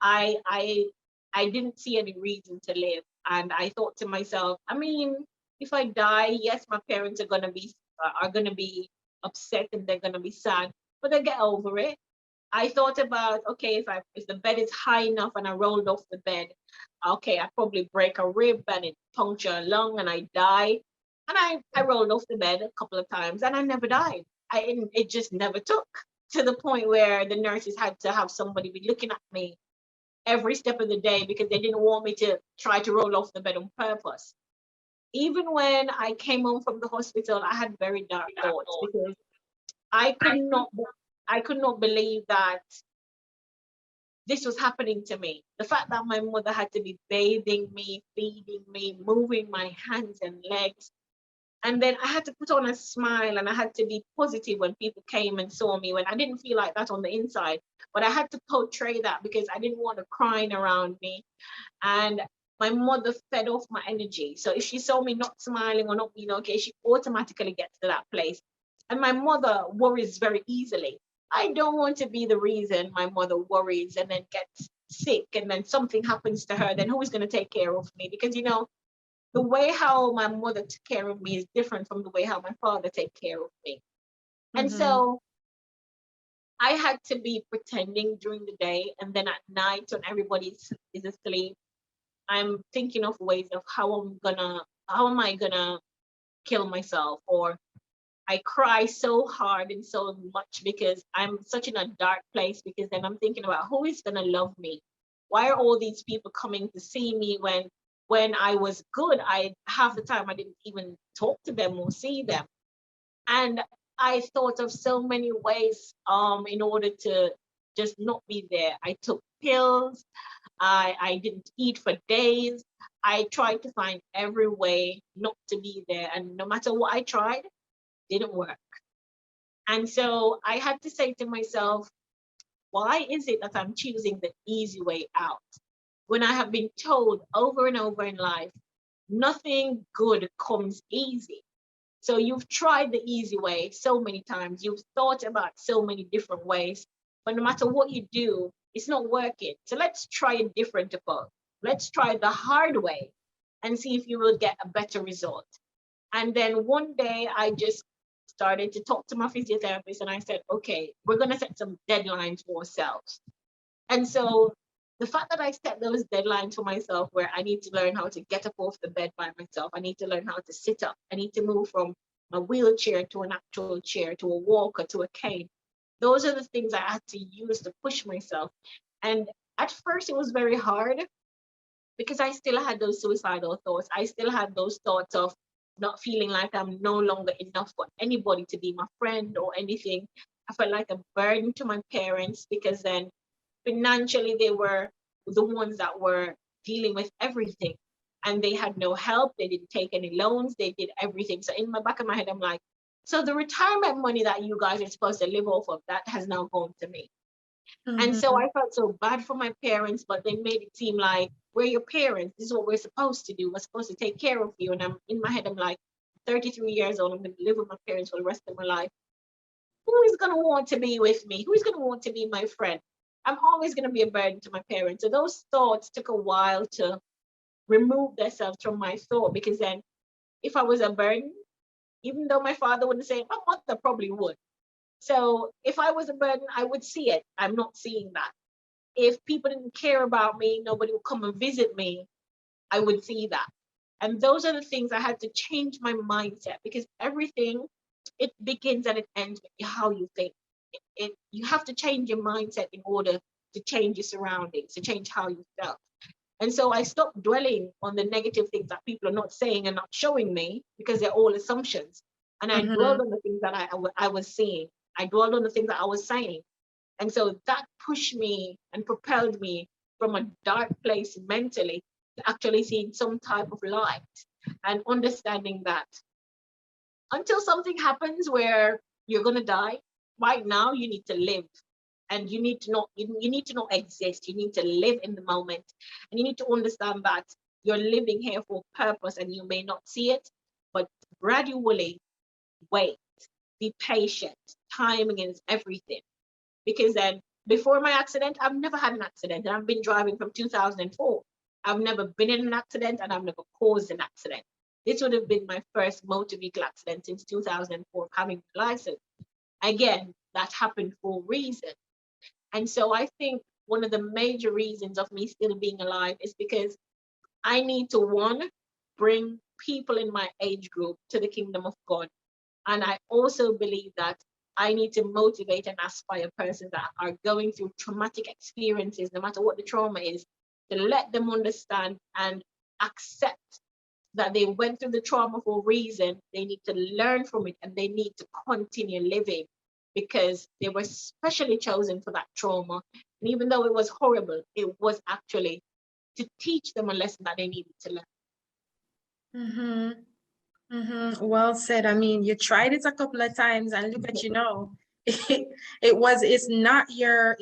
I I I didn't see any reason to live, and I thought to myself, I mean, if I die, yes, my parents are gonna be upset and they're gonna be sad, but they get over it. I thought about, okay, if the bed is high enough and I rolled off the bed, okay, I probably break a rib and it puncture a lung and I die. And I rolled off the bed a couple of times and I never died. It just never took, to the point where the nurses had to have somebody be looking at me every step of the day because they didn't want me to try to roll off the bed on purpose. Even when I came home from the hospital, I had very dark thoughts because I could not I could not believe that this was happening to me. The fact that my mother had to be bathing me, feeding me, moving my hands and legs. And then I had to put on a smile and I had to be positive when people came and saw me, when I didn't feel like that on the inside. But I had to portray that because I didn't want her crying around me. And my mother fed off my energy. So if she saw me not smiling or not being okay, she automatically gets to that place. And my mother worries very easily. I don't want to be the reason my mother worries and then gets sick and then something happens to her. Then who is going to take care of me? Because, the way how my mother took care of me is different from the way how my father take care of me. And so I had to be pretending during the day, and then at night when everybody is asleep, I'm thinking of ways of how am I gonna kill myself? Or I cry so hard and so much because I'm such in a dark place, because then I'm thinking about who is gonna love me? Why are all these people coming to see me when I was good? Half the time I didn't even talk to them or see them. And I thought of so many ways in order to just not be there. I took pills. I didn't eat for days. I tried to find every way not to be there. And no matter what I tried, didn't work. And so I had to say to myself, why is it that I'm choosing the easy way out when I have been told over and over in life, nothing good comes easy? So you've tried the easy way so many times. You've thought about so many different ways, but no matter what you do, it's not working. So let's try a different approach. Let's try the hard way and see if you will get a better result. And then one day I just started to talk to my physiotherapist and I said, okay, we're going to set some deadlines for ourselves. And so the fact that I set those deadlines for myself, where I need to learn how to get up off the bed by myself, I need to learn how to sit up, I need to move from a wheelchair to an actual chair, to a walker, to a cane. Those are the things I had to use to push myself. And at first it was very hard because I still had those suicidal thoughts. I still had those thoughts of not feeling like I'm no longer enough for anybody to be my friend or anything. I felt like a burden to my parents because then financially, they were the ones that were dealing with everything. And they had no help. They didn't take any loans. They did everything. So in my back of my head, I'm like, so the retirement money that you guys are supposed to live off of, that has now gone to me. And so I felt so bad for my parents, but they made it seem like we're your parents. This is what we're supposed to do. We're supposed to take care of you. And I'm in my head, I'm like, 33 years old, I'm going to live with my parents for the rest of my life. Who is going to want to be with me? Who is going to want to be my friend? I'm always going to be a burden to my parents. So those thoughts took a while to remove themselves from my thought, because then if I was a burden, even though my father wouldn't say it, my mother probably would. So if I was a burden, I would see it. I'm not seeing that. If people didn't care about me, nobody would come and visit me, I would see that. And those are the things I had to change my mindset, because everything, it begins and it ends with how you think. You have to change your mindset in order to change your surroundings, to change how you felt. And so I stopped dwelling on the negative things that people are not saying and not showing me, because they're all assumptions. And I dwelled on the things that I was seeing. I dwelled on the things that I was saying. And so that pushed me and propelled me from a dark place mentally to actually seeing some type of light, and understanding that until something happens where you're going to die, right now you need to live. And you need to not exist. You need to live in the moment. And you need to understand that you're living here for a purpose, and you may not see it, but gradually wait, be patient. Timing is everything. Because then before my accident, I've never had an accident. And I've been driving from 2004. I've never been in an accident, and I've never caused an accident. This would have been my first motor vehicle accident since 2004, having a license. Again, that happened for a reason. And so I think one of the major reasons of me still being alive is because I need to, one, bring people in my age group to the kingdom of God. And I also believe that I need to motivate and aspire persons that are going through traumatic experiences, no matter what the trauma is, to let them understand and accept that they went through the trauma for a reason. They need to learn from it, and they need to continue living, because they were specially chosen for that trauma. And even though it was horrible, it was actually to teach them a lesson that they needed to learn. Well said. I mean, you tried it a couple of times, and look at you now. It's not your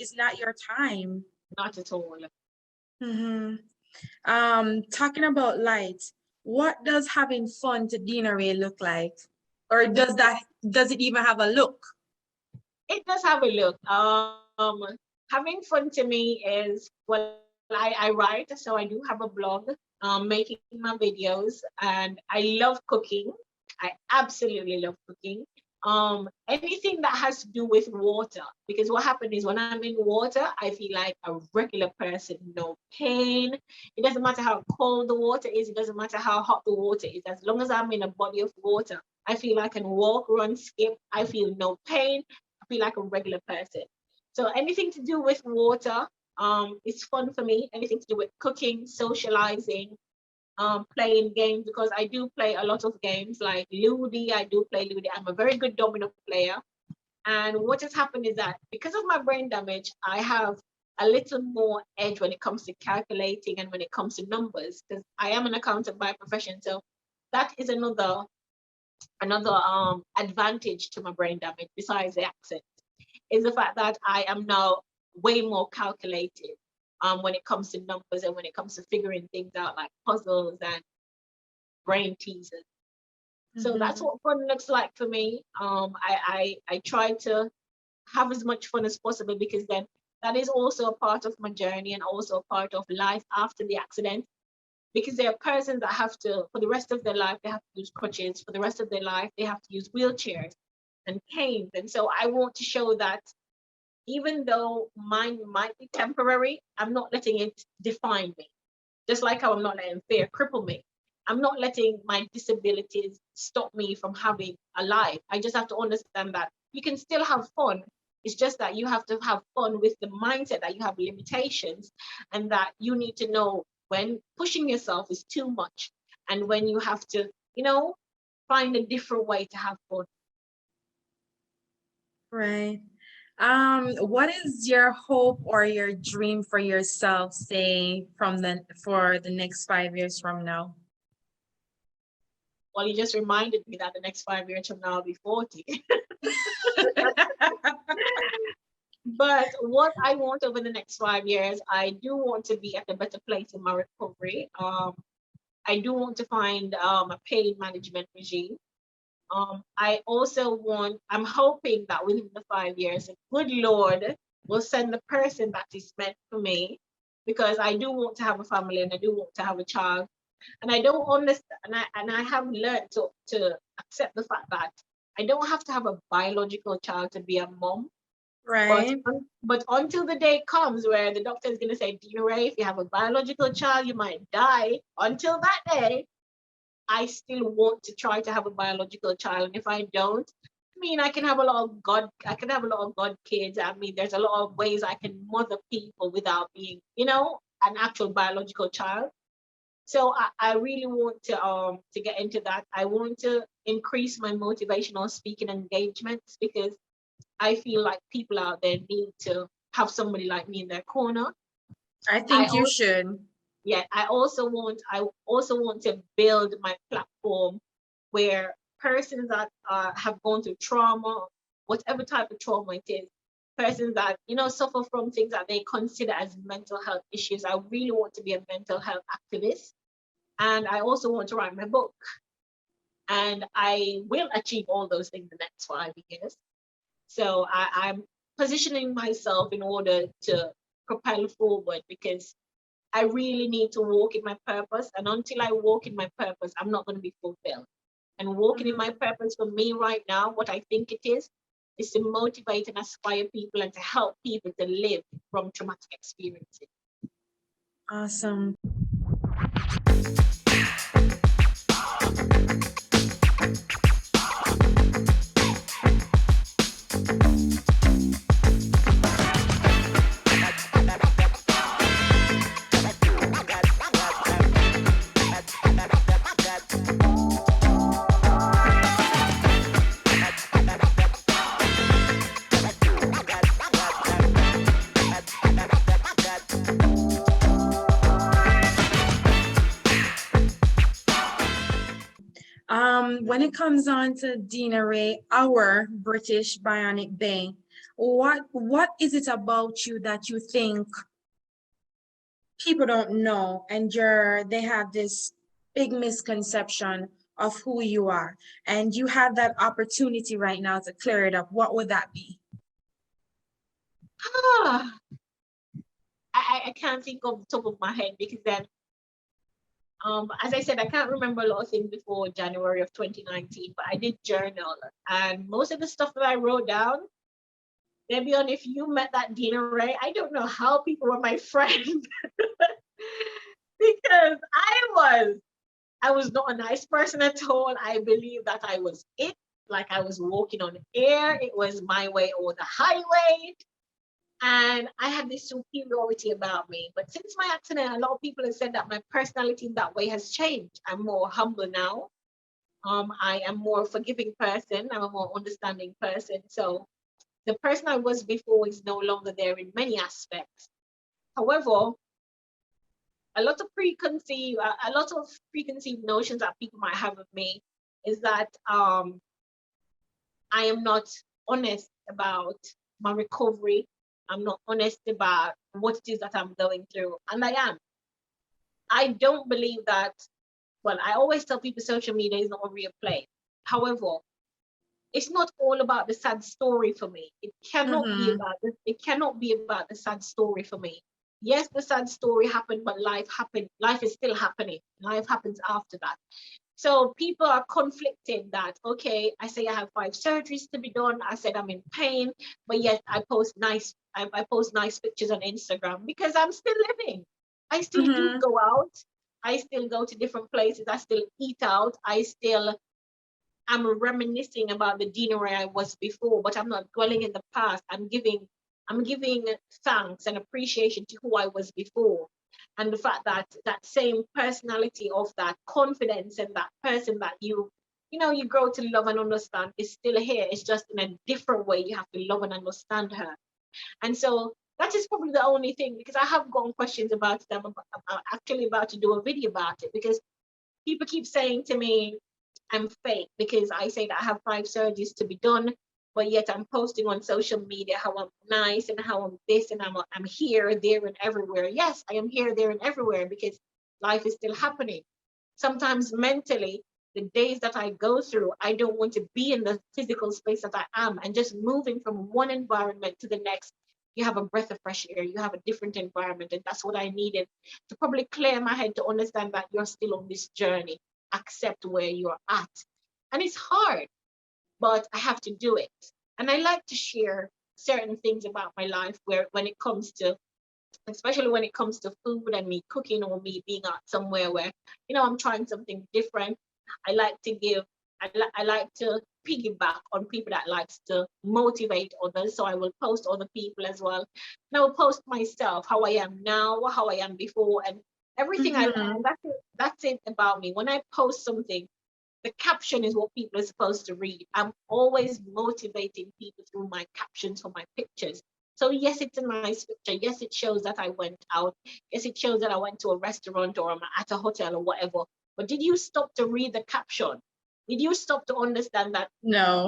time. Not at all. Talking about light, what does having fun to Deana-Rae look like? Or does it even have a look? It does have a look. Having fun to me is, well, I write, so I do have a blog, making my videos, and I love cooking. I absolutely love cooking. Anything that has to do with water, because what happened is when I'm in water, I feel like a regular person, no pain. It doesn't matter how cold the water is. It doesn't matter how hot the water is. As long as I'm in a body of water, I feel I can walk, run, skip. I feel no pain. I feel like a regular person. So anything to do with water, is fun for me. Anything to do with cooking, socializing, playing games, because I do play a lot of games like Ludi. I do play Ludi. I'm a very good domino player. And what has happened is that because of my brain damage, I have a little more edge when it comes to calculating and when it comes to numbers, because I am an accountant by profession. So that is another advantage to my brain damage, besides the accent, is the fact that I am now way more calculated when it comes to numbers and when it comes to figuring things out like puzzles and brain teasers. So that's what fun looks like for me. I try to have as much fun as possible, because then that is also a part of my journey and also a part of life after the accident. Because there are persons that have to, for the rest of their life, they have to use crutches. For the rest of their life, they have to use wheelchairs and canes. And so I want to show that even though mine might be temporary, I'm not letting it define me. Just like how I'm not letting fear cripple me. I'm not letting my disabilities stop me from having a life. I just have to understand that you can still have fun. It's just that you have to have fun with the mindset that you have limitations, and that you need to know when pushing yourself is too much, and when you have to, find a different way to have fun. Right. What is your hope or your dream for yourself, say, for the next 5 years from now? Well, you just reminded me that the next 5 years from now I'll be 40. But what I want over the next 5 years, I do want to be at a better place in my recovery. I do want to find a pain management regime. I also I'm hoping that within the 5 years, the good Lord will send the person that is meant for me, because I do want to have a family and I do want to have a child. And I don't understand, and I have learned to accept the fact that I don't have to have a biological child to be a mom. But, Right. but until the day comes where the doctor is going to say, Deana-Rae, if you have a biological child, you might die. Until that day, I still want to try to have a biological child. And if I don't, I mean, I can have a lot of God kids. I mean, there's a lot of ways I can mother people without being, an actual biological child. So I really want to get into that. I want to increase my motivational speaking engagements, because I feel like people out there need to have somebody like me in their corner. I think you should. Yeah, I also want to build my platform where persons that have gone through trauma, whatever type of trauma it is, persons that suffer from things that they consider as mental health issues. I really want to be a mental health activist, and I also want to write my book, and I will achieve all those things in the next 5 years. So I'm positioning myself in order to propel forward, because I really need to walk in my purpose. And until I walk in my purpose, I'm not going to be fulfilled. And walking in my purpose for me right now, what I think it is to motivate and inspire people and to help people to live from traumatic experiences. Awesome. When it comes on to Deana-Rae, our British Bionic Bay, what is it about you that you think people don't know, and they have this big misconception of who you are, and you have that opportunity right now to clear it up? What would that be? I can't think of the top of my head, because then as I said, I can't remember a lot of things before January of 2019, but I did journal, and most of the stuff that I wrote down, Debbion, if you met that Deana-Rae, I don't know how people were my friend because I was not a nice person at all. I believe that I was it, like I was walking on air. It was my way or the highway. And I had this superiority about me. But since my accident, a lot of people have said that my personality in that way has changed. I'm more humble now. I am more forgiving person. I'm a more understanding person. So the person I was before is no longer there in many aspects. However, a lot of preconceived notions that people might have of me is that I am not honest about my recovery. I'm not honest about what it is that I'm going through, and I am. I don't believe that. Well, I always tell people social media is not a real place. However, it's not all about the sad story for me. It cannot be about this. It cannot be about the sad story for me. Yes, the sad story happened, but life happened. Life is still happening. Life happens after that. So people are conflicted that, okay, I say I have 5 surgeries to be done. I said I'm in pain, but yet I post nice pictures on Instagram because I'm still living. I still do go out. I still go to different places. I still eat out. I'm reminiscing about the Deana-Rae I was before, but I'm not dwelling in the past. I'm giving thanks and appreciation to who I was before. And the fact that that same personality of that confidence and that person that you you grow to love and understand is still here. It's just in a different way. You have to love and understand her. And so that is probably the only thing, because I have gotten questions about it. I'm actually about to do a video about it, because people keep saying to me I'm fake because I say that I have 5 surgeries to be done, but yet I'm posting on social media how I'm nice and how I'm this and I'm here, there, and everywhere. Yes, I am here, there, and everywhere because life is still happening. Sometimes mentally, the days that I go through, I don't want to be in the physical space that I am, and just moving from one environment to the next. You have a breath of fresh air, you have a different environment. And that's what I needed to probably clear my head to understand that you're still on this journey. Accept where you're at. And it's hard, but I have to do it. And I like to share certain things about my life where when it comes to, especially when it comes to food and me cooking or me being out somewhere where, I'm trying something different. I like to give, I like to piggyback on people that likes to motivate others. So I will post other people as well. And I will post myself, how I am now, how I am before, and everything I learned. That's it about me. When I post something, the caption is what people are supposed to read. I'm always motivating people through my captions for my pictures. So yes, it's a nice picture. Yes, it shows that I went out. Yes, it shows that I went to a restaurant or I'm at a hotel or whatever. But did you stop to read the caption? Did you stop to understand that No.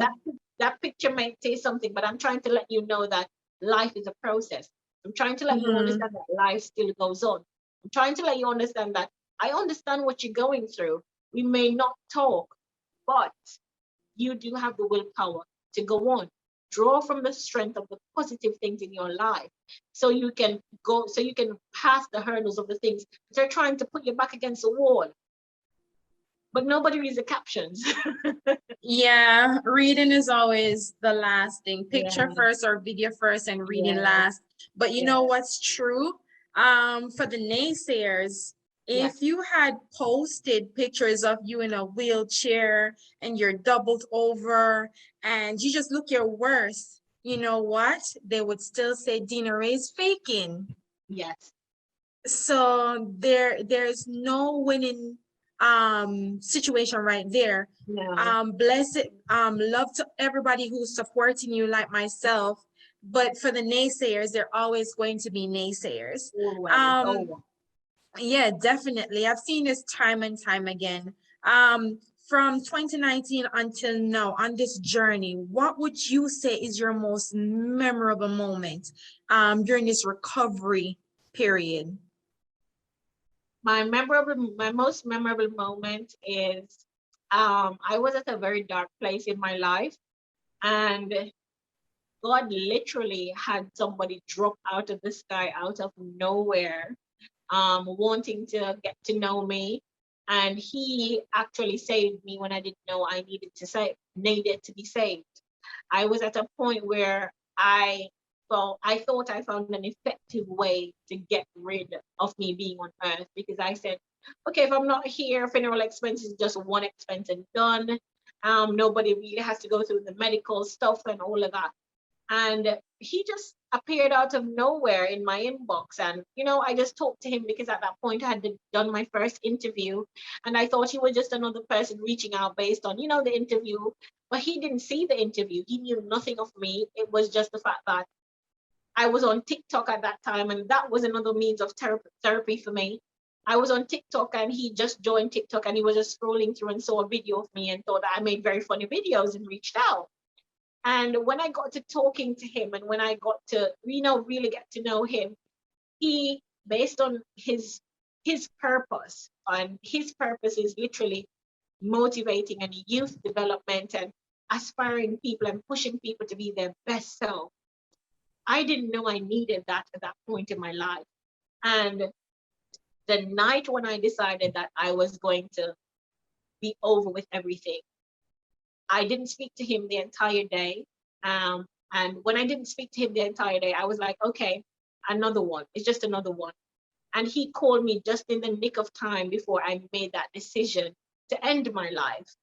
that picture might say something, but I'm trying to let you know that life is a process. I'm trying to let you understand that life still goes on. I'm trying to let you understand that I understand what you're going through. We may not talk, but you do have the willpower to go on. Draw from the strength of the positive things in your life so you can pass the hurdles of the things. They're trying to put you back against the wall, but nobody reads the captions. Yeah, reading is always the last thing. Picture Yeah. first or video first and reading Yeah. last. But you Yeah. know what's true? For the naysayers, Yes. if you had posted pictures of you in a wheelchair and you're doubled over and you just look your worst, you know what? They would still say Deana-Rae's faking. Yes. So there's no winning situation right there. No. Blessed love to everybody who's supporting you like myself, but for the naysayers, they're always going to be naysayers. Always. Always. Yeah, definitely. I've seen this time and time again. From 2019 until now on this journey, what would you say is your most memorable moment during this recovery period? My most memorable moment is I was at a very dark place in my life, and God literally had somebody drop out of the sky, out of nowhere, wanting to get to know me. And he actually saved me when I didn't know I needed to be saved. I was at a point where I thought I found an effective way to get rid of me being on earth, because I said, okay, if I'm not here, funeral expenses, just one expense and done. Nobody really has to go through the medical stuff and all of that. And he just appeared out of nowhere in my inbox. And, I just talked to him because at that point I had done my first interview. And I thought he was just another person reaching out based on, the interview. But he didn't see the interview. He knew nothing of me. It was just the fact that I was on TikTok at that time. And that was another means of therapy for me. I was on TikTok and he just joined TikTok and he was just scrolling through and saw a video of me and thought that I made very funny videos and reached out. And when I got to talking to him and when I got to, really get to know him, he, based on his purpose, and his purpose is literally motivating and youth development and aspiring people and pushing people to be their best self. I didn't know I needed that at that point in my life. And the night when I decided that I was going to be over with everything, I didn't speak to him the entire day. And when I didn't speak to him the entire day, I was like, okay, another one. It's just another one. And he called me just in the nick of time before I made that decision to end my life.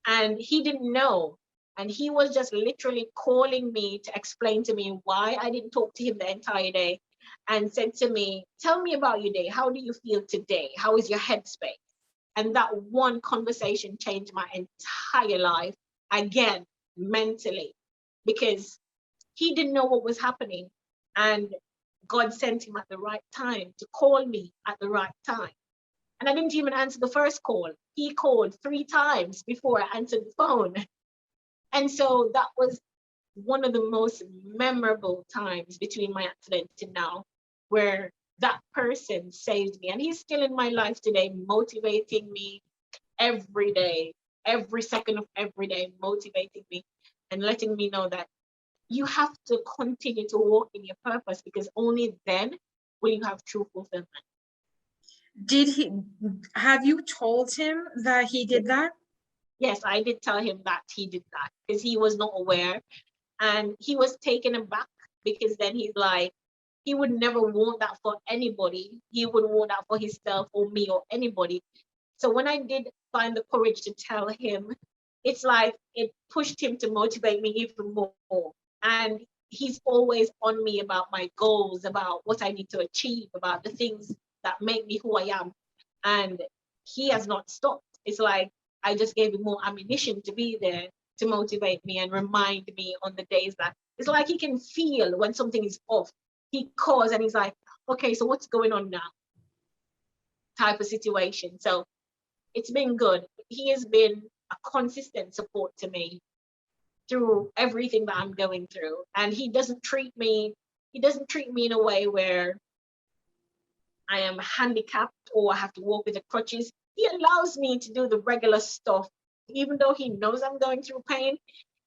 And he didn't know. And he was just literally calling me to explain to me why I didn't talk to him the entire day, and said to me, tell me about your day. How do you feel today? How is your headspace? And that one conversation changed my entire life again, mentally, because he didn't know what was happening. And God sent him at the right time to call me at the right time. And I didn't even answer the first call. He called 3 times before I answered the phone. And so that was one of the most memorable times between my accident to now, where that person saved me. And he's still in my life today, motivating me every day, every second of every day, motivating me and letting me know that you have to continue to walk in your purpose, because only then will you have true fulfillment. Have you told him that he did that? Yes, I did tell him that he did that, because he was not aware, and he was taken aback, because then he's like, he would never want that for anybody. He would want that for himself or me or anybody. So when I did find the courage to tell him, it's like it pushed him to motivate me even more. And he's always on me about my goals, about what I need to achieve, about the things that make me who I am. And he has not stopped. It's like I just gave him more ammunition to be there to motivate me and remind me on the days that it's like he can feel when something is off. He calls and he's like, okay, so what's going on now? Type of situation. So it's been good. He has been a consistent support to me through everything that I'm going through. And he doesn't treat me in a way where I am handicapped or I have to walk with the crutches. He allows me to do the regular stuff, even though he knows I'm going through pain.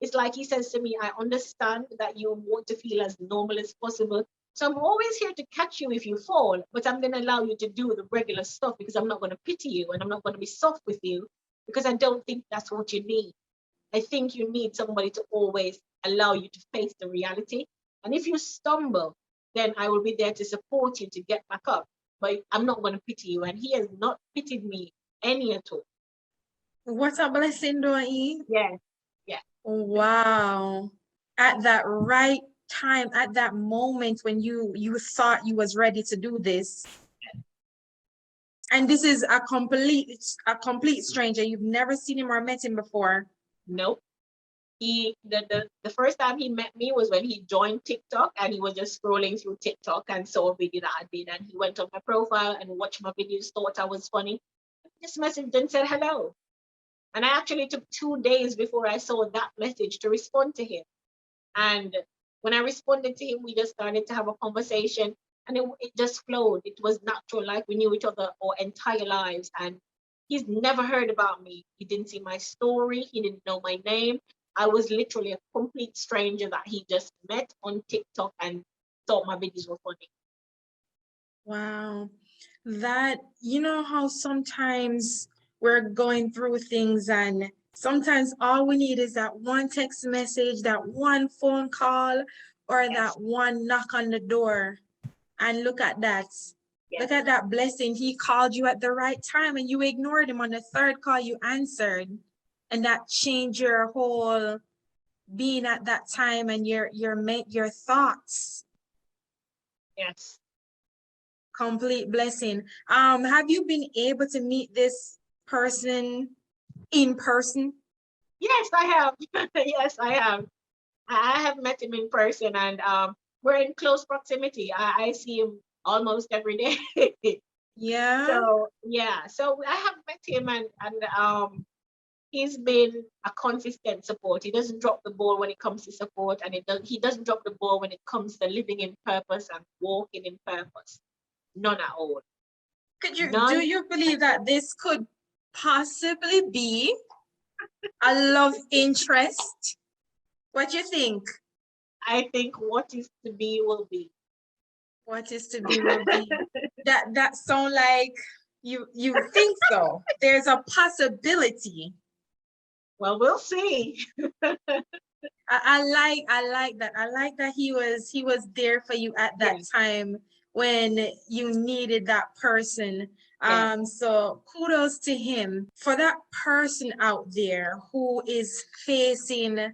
It's like he says to me, I understand that you want to feel as normal as possible. So I'm always here to catch you if you fall, but I'm going to allow you to do the regular stuff, because I'm not going to pity you and I'm not going to be soft with you, because I don't think that's what you need. I think you need somebody to always allow you to face the reality. And if you stumble, then I will be there to support you to get back up. But I'm not going to pity you. And he has not pitied me any at all. What a blessing, don't he? Yeah. Yeah. Wow. At that right time, at that moment when you thought you was ready to do this. And this is a complete stranger. You've never seen him or met him before. Nope. The first time he met me was when he joined TikTok, and he was just scrolling through TikTok and saw a video that I did, and he went on my profile and watched my videos, thought I was funny, just messaged and said hello. And I actually took 2 days before I saw that message to respond to him. And when I responded to him, we just started to have a conversation, and it just flowed. It was natural, like we knew each other our entire lives. And he's never heard about me. He didn't see my story. He didn't know my name. I was literally a complete stranger that he just met on TikTok and thought my videos were funny. Wow. That, you know how sometimes we're going through things and sometimes all we need is that one text message, that one phone call, or Yes. that one knock on the door. And look at that. Yes. Look at that blessing. He called you at the right time and you ignored him. On the third call, you answered. And that changed your whole being at that time and your thoughts. Yes. Complete blessing. Have you been able to meet this person in person? Yes, I have. Yes, I have. I have met him in person, and we're in close proximity. I see him almost every day. Yeah. So yeah, so I have met him, and he's been a consistent support. He doesn't drop the ball when it comes to support, and he doesn't drop the ball when it comes to living in purpose and walking in purpose. None at all. Do you believe that this could possibly be a love interest? What do you think? I think what is to be will be. What is to be will be. That sound like you think so. There's a possibility. Well, we'll see. I like that. I like that he was there for you at that time when you needed that person. So kudos to him. For that person out there who is facing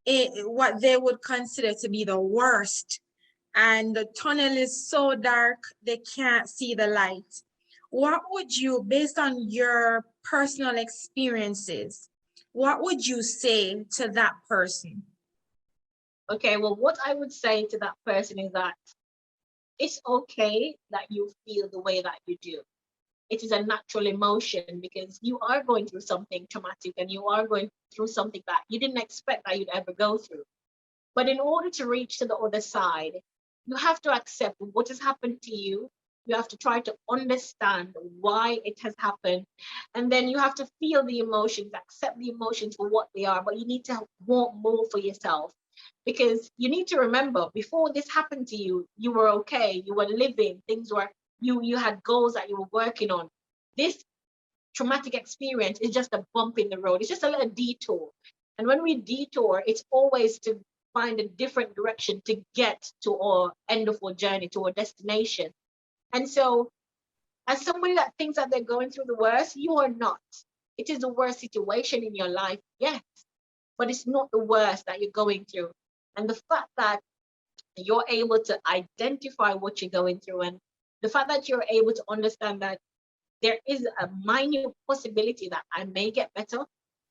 what they would consider to be the worst, and the tunnel is so dark they can't see the light. what would you, based on your personal experiences, what would you say to that person? Okay, well, what I would say to that person is that it's okay that you feel the way that you do. It is a natural emotion because you are going through something traumatic and you are going through something that you didn't expect that you'd ever go through. But in order to reach to the other side, you have to accept what has happened to you. You have to try to understand why it has happened. And then you have to feel the emotions, accept the emotions for what they are, but you need to want more for yourself. Because you need to remember, before this happened to you, you were okay, you were living, things were, you had goals that you were working on. This traumatic experience is just a bump in the road. It's just a little detour. And when we detour, it's always to find a different direction to get to our end of our journey, to our destination. And so, as somebody that thinks that they're going through the worst, you are not. It is the worst situation in your life, yes, but it's not the worst that you're going through. And the fact that you're able to identify what you're going through, and the fact that you're able to understand that there is a minor possibility that I may get better,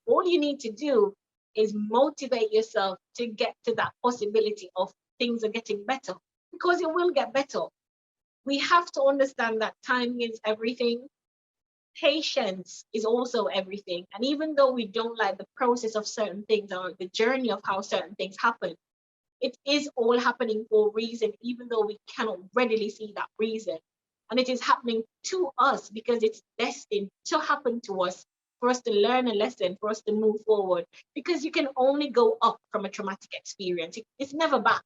all you need to do is motivate yourself to get to that possibility of things are getting better, because it will get better. We have to understand that timing is everything. Patience is also everything. And even though we don't like the process of certain things or the journey of how certain things happen, it is all happening for a reason, even though we cannot readily see that reason. And it is happening to us because it's destined to happen to us, for us to learn a lesson, for us to move forward. Because you can only go up from a traumatic experience. It's never back.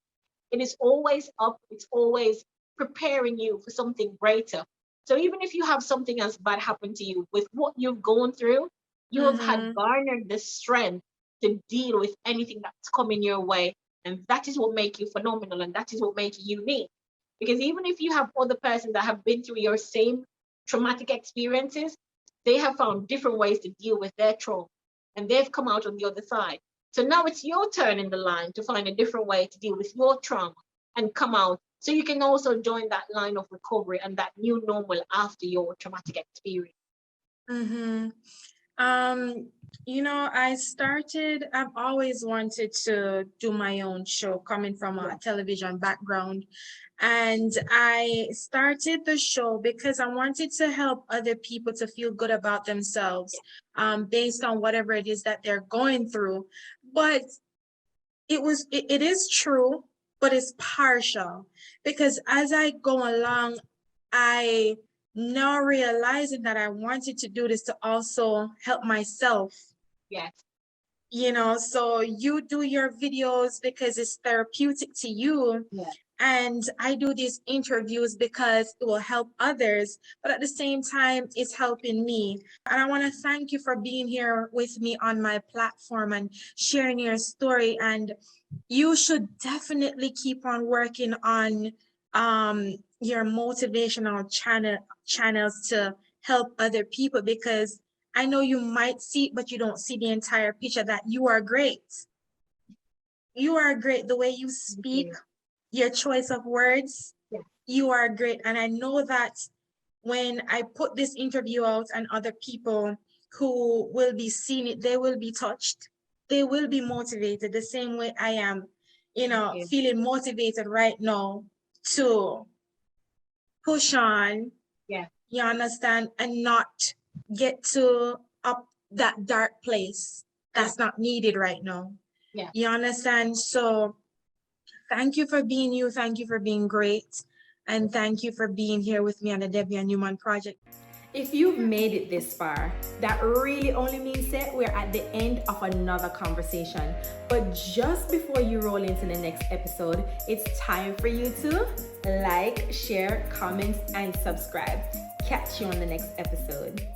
It is always up. It's always preparing you for something greater. So even if you have something else bad happen to you, with what you've gone through, you have had garnered the strength to deal with anything that's coming your way. And that is what makes you phenomenal, and that is what makes you unique. Because even if you have other persons that have been through your same traumatic experiences, they have found different ways to deal with their trauma, and they've come out on the other side. So now it's your turn in the line to find a different way to deal with your trauma and come out, so you can also join that line of recovery and that new normal after your traumatic experience. You know, I've always wanted to do my own show, coming from a television background. And I started the show because I wanted to help other people to feel good about themselves, based on whatever it is that they're going through. But it is true, but it's partial, because as I go along, I now realizing that I wanted to do this to also help myself. Yes. You know, so you do your videos because it's therapeutic to you. Yeah. And I do these interviews because it will help others, but at the same time, it's helping me. And I want to thank you for being here with me on my platform and sharing your story. And you should definitely keep on working on your motivational channels to help other people, because I know you might see, but you don't see the entire picture, that you are great. You are great. The way you speak, your choice of words, you are great. And I know that when I put this interview out and other people who will be seeing it, they will be touched. They will be motivated the same way I am, you know, feeling motivated right now to push on. Yeah. You understand? And not get to up that dark place that's not needed right now. Yeah. You understand? So thank you for being you. Thank you for being great. And thank you for being here with me on the Debbion Newman project. If you've made it this far, that really only means that we're at the end of another conversation. But just before you roll into the next episode, it's time for you to like, share, comment, and subscribe. Catch you on the next episode.